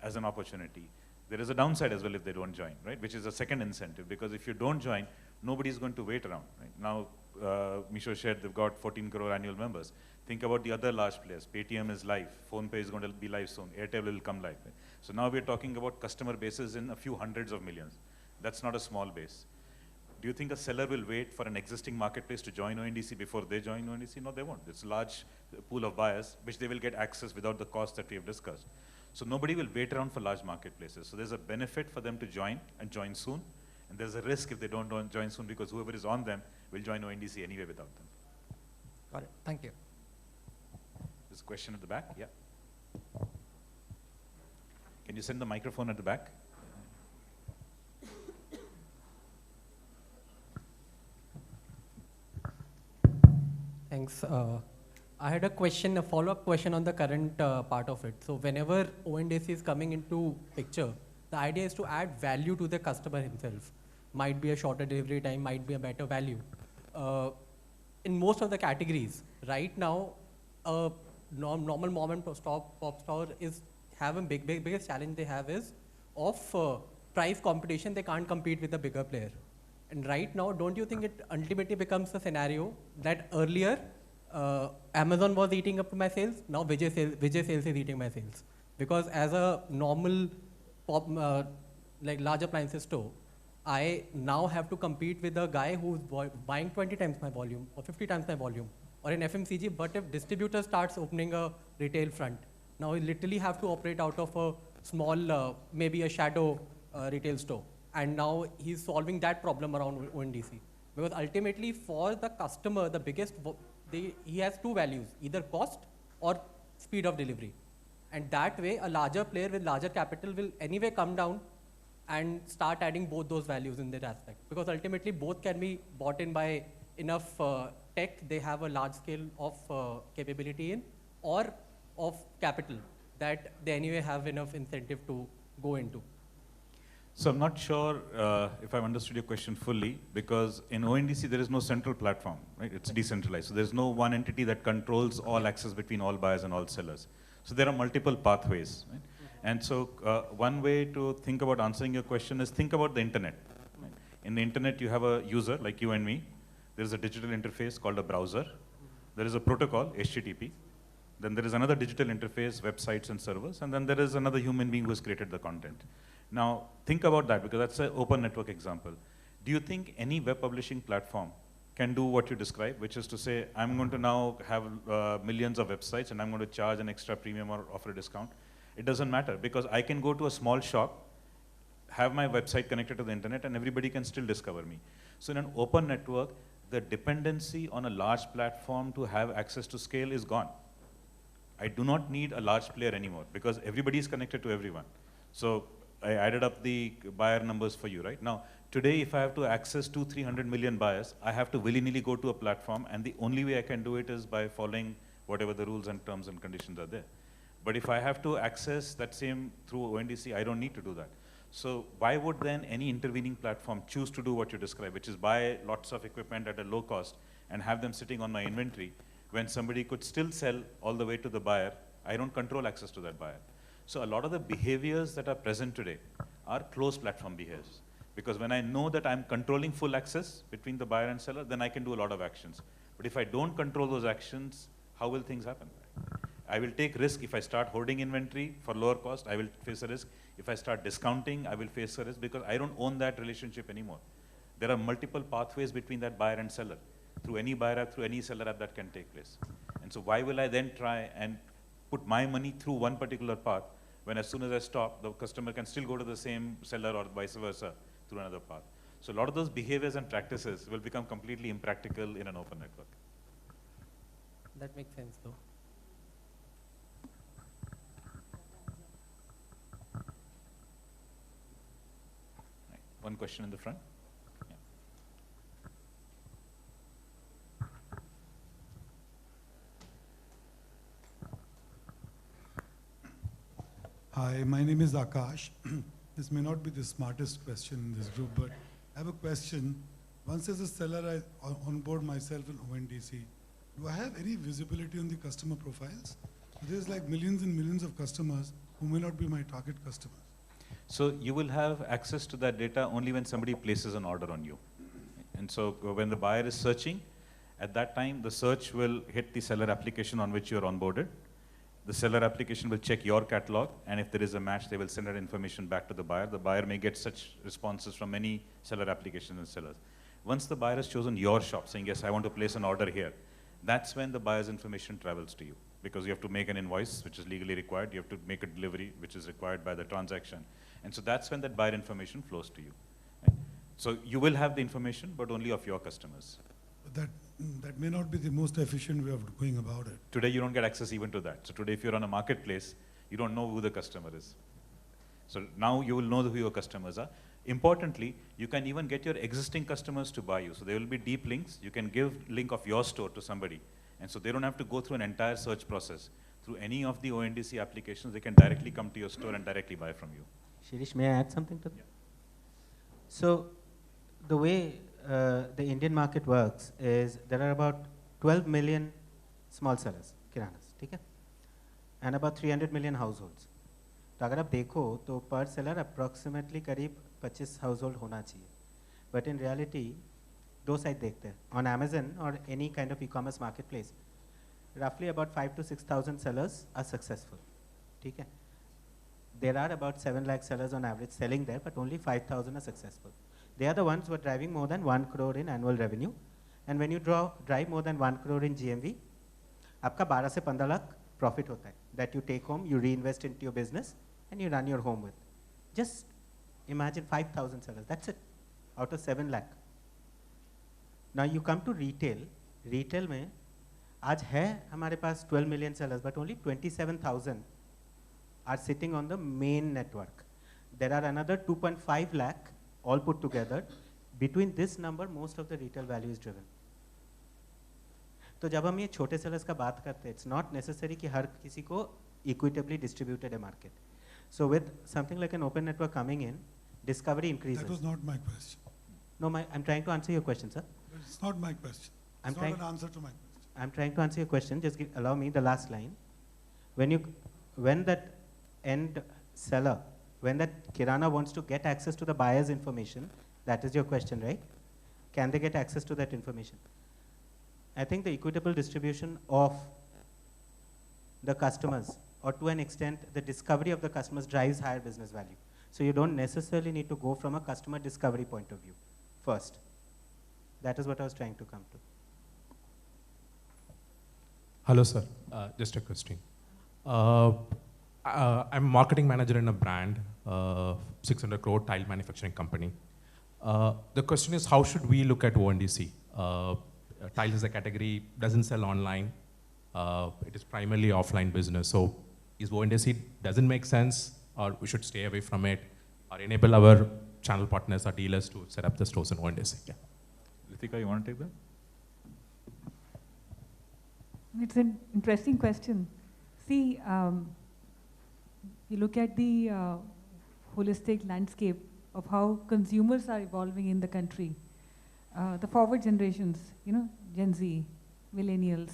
as an opportunity. There is a downside as well if they don't join, right? Which is a second incentive, because if you don't join, nobody's going to wait around, right? Now, Meesho shared they've got 14 crore annual members. Think about the other large players. Paytm is live. PhonePe is going to be live soon. Airtel will come live. Right? So now we're talking about customer bases in a few hundreds of millions. That's not a small base. Do you think a seller will wait for an existing marketplace to join ONDC before they join ONDC? No, they won't. It's a large pool of buyers, which they will get access without the cost that we have discussed. So nobody will wait around for large marketplaces. So there's a benefit for them to join and join soon. And there's a risk if they don't join soon, because whoever is on them will join ONDC anyway without them. Got it. Thank you. There's a question at the back. Yeah. Can you send the microphone at the back? Thanks. I had a question, a follow-up question on the current part of it. So whenever ONDC is coming into picture, the idea is to add value to the customer himself. Might be a shorter delivery time, might be a better value. In most of the categories, right now, normal mom and pop store is having biggest challenge they have is of price competition. They can't compete with the bigger player. And right now, don't you think it ultimately becomes a scenario that earlier Amazon was eating up my sales, now Vijay sales is eating my sales? Because as a normal like large appliances store, I now have to compete with a guy who's buying 20 times my volume or 50 times my volume, or in FMCG. But if distributor starts opening a retail front, now he literally have to operate out of a small, maybe a shadow retail store. And now he's solving that problem around ONDC. Because ultimately for the customer, the biggest, he has two values, either cost or speed of delivery. And that way, a larger player with larger capital will anyway come down and start adding both those values in that aspect. Because ultimately, both can be bought in by enough tech they have a large scale of capability in, or of capital that they anyway have enough incentive to go into. So I'm not sure if I've understood your question fully, because in ONDC there is no central platform, right? It's decentralized. So there's no one entity that controls all access between all buyers and all sellers. So there are multiple pathways, right? And so one way to think about answering your question is think about the internet. Right? In the internet you have a user like you and me. There's a digital interface called a browser. There is a protocol, HTTP. Then there is another digital interface, websites and servers. And then there is another human being who has created the content. Now, think about that, because that's an open network example. Do you think any web publishing platform can do what you describe, which is to say, I'm going to now have millions of websites and I'm going to charge an extra premium or offer a discount? It doesn't matter, because I can go to a small shop, have my website connected to the internet, and everybody can still discover me. So in an open network, the dependency on a large platform to have access to scale is gone. I do not need a large player anymore, because everybody is connected to everyone. So I added up the buyer numbers for you, right? Now, today, if I have to access 200-300 million buyers, I have to willy-nilly go to a platform, and the only way I can do it is by following whatever the rules and terms and conditions are there. But if I have to access that same through ONDC, I don't need to do that. So why would then any intervening platform choose to do what you describe, which is buy lots of equipment at a low cost and have them sitting on my inventory, when somebody could still sell all the way to the buyer? I don't control access to that buyer. So a lot of the behaviors that are present today are closed platform behaviors. Because when I know that I'm controlling full access between the buyer and seller, then I can do a lot of actions. But if I don't control those actions, how will things happen? I will take risk. If I start hoarding inventory for lower cost, I will face a risk. If I start discounting, I will face a risk, because I don't own that relationship anymore. There are multiple pathways between that buyer and seller. Through any buyer app, through any seller app, that can take place. And so why will I then try and put my money through one particular path, when as soon as I stop, the customer can still go to the same seller or vice versa through another path? So a lot of those behaviors and practices will become completely impractical in an open network. That makes sense, though. Right. One question in the front. Yeah. Hi, my name is Akash. This may not be the smartest question in this group, but I have a question. Once as a seller, I onboard myself in ONDC. Do I have any visibility on the customer profiles? There's like millions and millions of customers who may not be my target customers. So you will have access to that data only when somebody places an order on you. And so when the buyer is searching, at that time, the search will hit the seller application on which you're onboarded. The seller application will check your catalog, and if there is a match, they will send that information back to the buyer. The buyer may get such responses from many seller applications and sellers. Once the buyer has chosen your shop, saying, yes, I want to place an order here, that's when the buyer's information travels to you, because you have to make an invoice, which is legally required. You have to make a delivery, which is required by the transaction. And so that's when that buyer information flows to you. Right? So you will have the information, but only of your customers. But that may not be the most efficient way of going about it. Today, you don't get access even to that. So today, if you're on a marketplace, you don't know who the customer is. So now you will know who your customers are. Importantly, you can even get your existing customers to buy you. So there will be deep links. You can give link of your store to somebody. And so they don't have to go through an entire search process. Through any of the ONDC applications, they can directly come to your store and directly buy from you. Shireesh, may I add something to that? Yeah. So the way the Indian market works is there are about 12 million small sellers, kiranas, ठीक है? And about 300 million households. तो अगर आप देखो तो per seller approximately करीब 25 household होना चाहिए. But in reality, दो side देखते हैं. On Amazon or any kind of e-commerce marketplace, roughly about 5,000 to 6,000 sellers are successful. ठीक है? There are about 7 lakh sellers on average selling there, but only 5,000 are successful. They are the ones who are driving more than 1 crore in annual revenue. And when you drive more than 1 crore in GMV, आपका 12 से 15 lakh profit होता है that you take home, you reinvest into your business, and you run your home with. Just imagine 5,000 sellers. That's it, out of 7 lakh. Now you come to retail. Retail में आज है हमारे पास 12 million sellers, but only 27,000 are sitting on the main network. There are another 2.5 lakh all put together. Between this number, most of the retail value is driven. तो जब हम ये छोटे sellers का बात करते हैं, it's not necessary कि हर किसी को equitably distributed a market. So with something like an open network coming in, discovery increases. That was not my question. No, I'm trying to answer your question, sir. But it's not my question. It's not an answer to my question. I'm trying to answer your question. Just allow me the last line. When that end seller, when that Kirana wants to get access to the buyer's information, that is your question, right? Can they get access to that information? I think the equitable distribution of the customers, or to an extent, the discovery of the customers drives higher business value. So you don't necessarily need to go from a customer discovery point of view first. That is what I was trying to come to. Hello, sir. Just a question. I'm a marketing manager in a brand, 600 crore tile manufacturing company. The question is, how should we look at ONDC? Tiles as a category doesn't sell online. It is primarily offline business. So is ONDC doesn't make sense, or we should stay away from it, or enable our channel partners or dealers to set up the stores in ONDC? Yeah. Ritika, you want to take that? It's an interesting question. See, you look at the holistic landscape of how consumers are evolving in the country. The forward generations, Gen Z, millennials,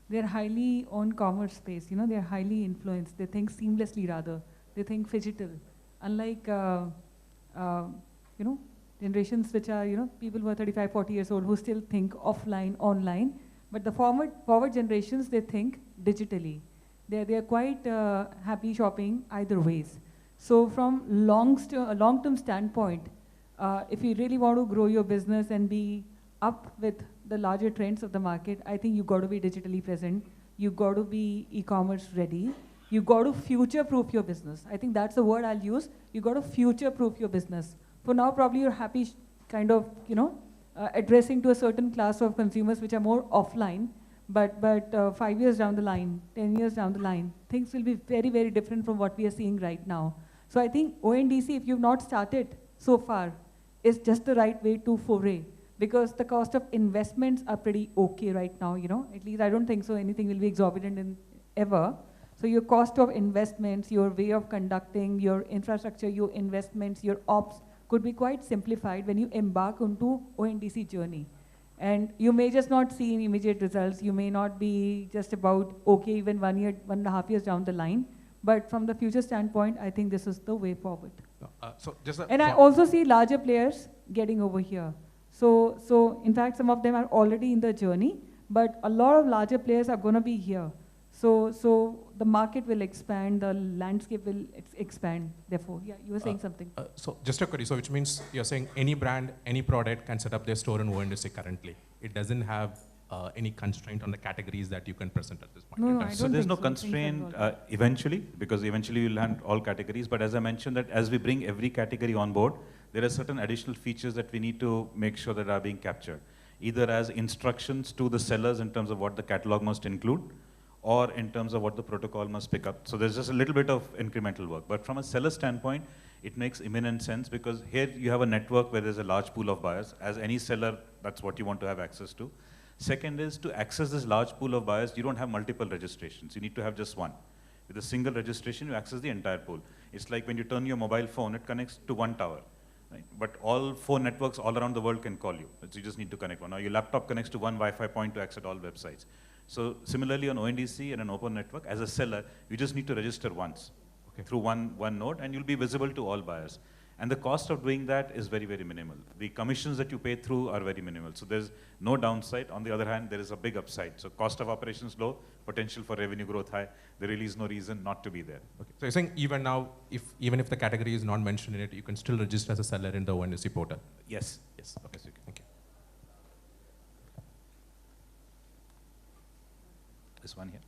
they're highly on commerce space, they're highly influenced. They think seamlessly rather. They think phygital. Unlike, generations which are, people who are 35, 40 years old who still think offline, online. But the forward generations, they think digitally. They're quite happy shopping either ways. So from long-term standpoint, if you really want to grow your business and be up with the larger trends of the market, I think you've got to be digitally present. You've got to be e-commerce ready. You've got to future-proof your business. I think that's the word I'll use. You've got to future-proof your business. For now, probably you're happy kind of, addressing to a certain class of consumers which are more offline. But 5 years down the line, 10 years down the line, things will be very, very different from what we are seeing right now. So I think ONDC, if you've not started so far, is just the right way to foray, because the cost of investments are pretty okay right now, at least I don't think so anything will be exorbitant in ever. So your cost of investments, your way of conducting, your infrastructure, your investments, your ops could be quite simplified when you embark onto ONDC journey. And you may just not see immediate results. You may not be just about okay even 1 year, 1.5 years down the line. But from the future standpoint, I think this is the way forward. And I also see larger players getting over here. So in fact, some of them are already in the journey, but a lot of larger players are going to be here. So the market will expand, the landscape will expand, therefore. Yeah, you were saying something. So just a query, so which means you're saying any brand, any product can set up their store in ONDC currently. It doesn't have any constraint on the categories that you can present at this point in time. So there's no constraint eventually, because eventually you'll land all categories. But as I mentioned, that as we bring every category on board, there are certain additional features that we need to make sure that are being captured, either as instructions to the sellers in terms of what the catalog must include, or in terms of what the protocol must pick up. So there's just a little bit of incremental work. But from a seller standpoint, it makes imminent sense, because here you have a network where there's a large pool of buyers. As any seller, that's what you want to have access to. Second is, to access this large pool of buyers, you don't have multiple registrations. You need to have just one. With a single registration, you access the entire pool. It's like when you turn your mobile phone, it connects to one tower. Right? But all 4 networks all around the world can call you. So you just need to connect one. Now your laptop connects to one Wi-Fi point to access all websites. So similarly on ONDC and an open network, as a seller, you just need to register once through one node, and you'll be visible to all buyers. And the cost of doing that is very, very minimal. The commissions that you pay through are very minimal. So there's no downside. On the other hand, there is a big upside. So cost of operations low, potential for revenue growth high. There really is no reason not to be there. Okay. So you're saying even now, even if the category is not mentioned in it, you can still register as a seller in the ONDC portal? Yes, yes. Okay, so thank you. This one here.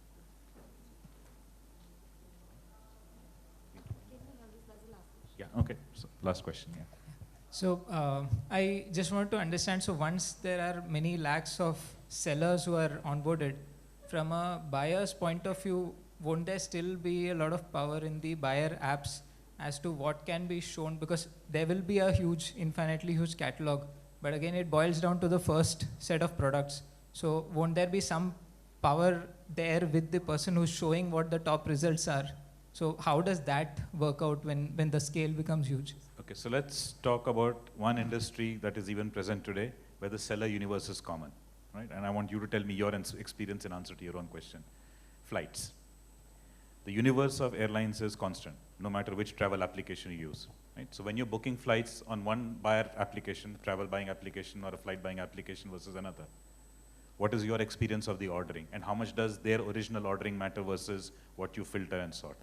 Yeah, okay. So last question, yeah. So I just want to understand, so once there are many lakhs of sellers who are onboarded, from a buyer's point of view, won't there still be a lot of power in the buyer apps as to what can be shown? Because there will be a huge, infinitely huge catalog, but again, it boils down to the first set of products. So won't there be some power there with the person who's showing what the top results are? So how does that work out when the scale becomes huge? Okay, so let's talk about one industry that is even present today, where the seller universe is common, right? And I want you to tell me your experience in answer to your own question. Flights. The universe of airlines is constant, no matter which travel application you use, right? So when you're booking flights on one buyer application, travel buying application, or a flight buying application versus another, what is your experience of the ordering? And how much does their original ordering matter versus what you filter and sort?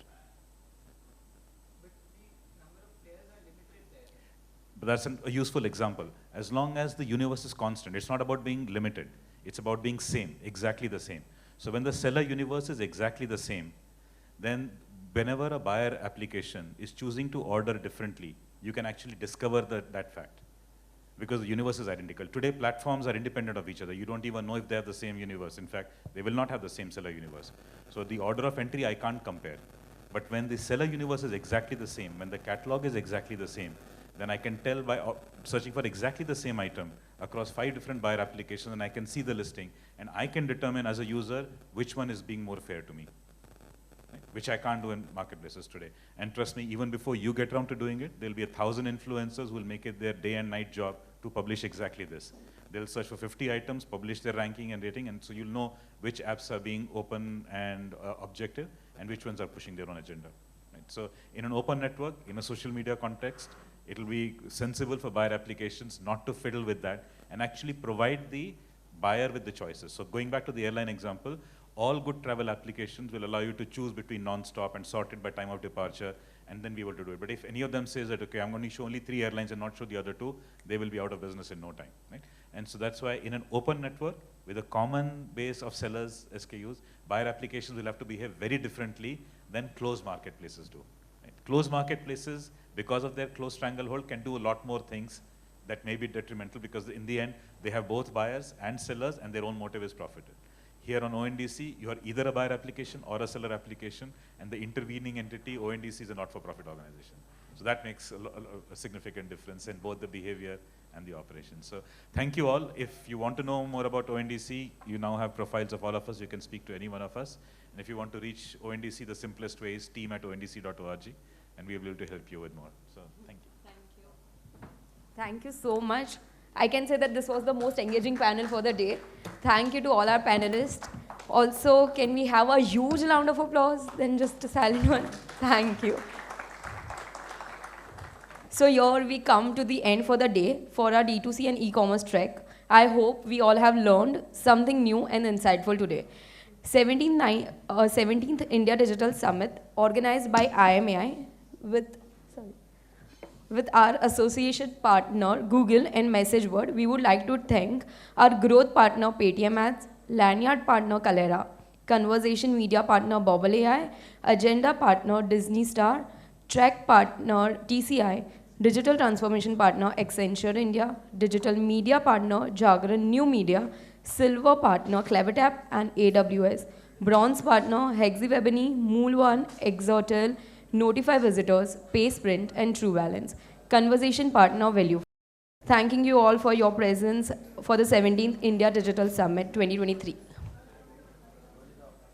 But that's a useful example. As long as the universe is constant, it's not about being limited. It's about being same, exactly the same. So when the seller universe is exactly the same, then whenever a buyer application is choosing to order differently, you can actually discover that fact. Because the universe is identical. Today, platforms are independent of each other. You don't even know if they have the same universe. In fact, they will not have the same seller universe. So the order of entry, I can't compare. But when the seller universe is exactly the same, when the catalog is exactly the same, then I can tell by searching for exactly the same item across 5 different buyer applications, and I can see the listing, and I can determine as a user which one is being more fair to me, right? Which I can't do in marketplaces today. And trust me, even before you get around to doing it, there'll be 1,000 influencers who will make it their day and night job to publish exactly this. They'll search for 50 items, publish their ranking and rating, and so you'll know which apps are being open and objective, and which ones are pushing their own agenda. Right? So in an open network, in a social media context, it'll be sensible for buyer applications not to fiddle with that and actually provide the buyer with the choices. So going back to the airline example, all good travel applications will allow you to choose between non-stop and sort it by time of departure and then be able to do it. But if any of them says that, okay, I'm going to show only 3 airlines and not show the other 2, they will be out of business in no time, right? And so that's why in an open network with a common base of sellers, SKUs, buyer applications will have to behave very differently than closed marketplaces do. Right? Closed marketplaces, because of their close stranglehold, can do a lot more things that may be detrimental because in the end, they have both buyers and sellers and their own motive is profit. Here on ONDC, you are either a buyer application or a seller application, and the intervening entity, ONDC, is a not-for-profit organization. So that makes a significant difference in both the behavior and the operation. So thank you all. If you want to know more about ONDC, you now have profiles of all of us. You can speak to any one of us. And if you want to reach ONDC, the simplest way is team@ondc.org, and we'll be able to help you with more. So thank you. Thank you. Thank you so much. I can say that this was the most engaging panel for the day. Thank you to all our panelists. Also, can we have a huge round of applause? Then just a silent one. Thank you. So here we come to the end for the day for our D2C and e-commerce trek. I hope we all have learned something new and insightful today. 17th India Digital Summit organized by IAMAI with our association partner Google and MessageWord. We would like to thank our growth partner Paytm Ads, lanyard partner Kalera, conversation media partner Bobble.ai, agenda partner Disney Star, track partner TCI, digital transformation partner Accenture India, digital media partner Jagran New Media, silver partner Clevertap and AWS, bronze partner HexaWebony, Mool1, Exotel, Notify Visitors, PaySprint, and TrueBalance. Conversation partner Value. Thanking you all for your presence for the 17th India Digital Summit 2023.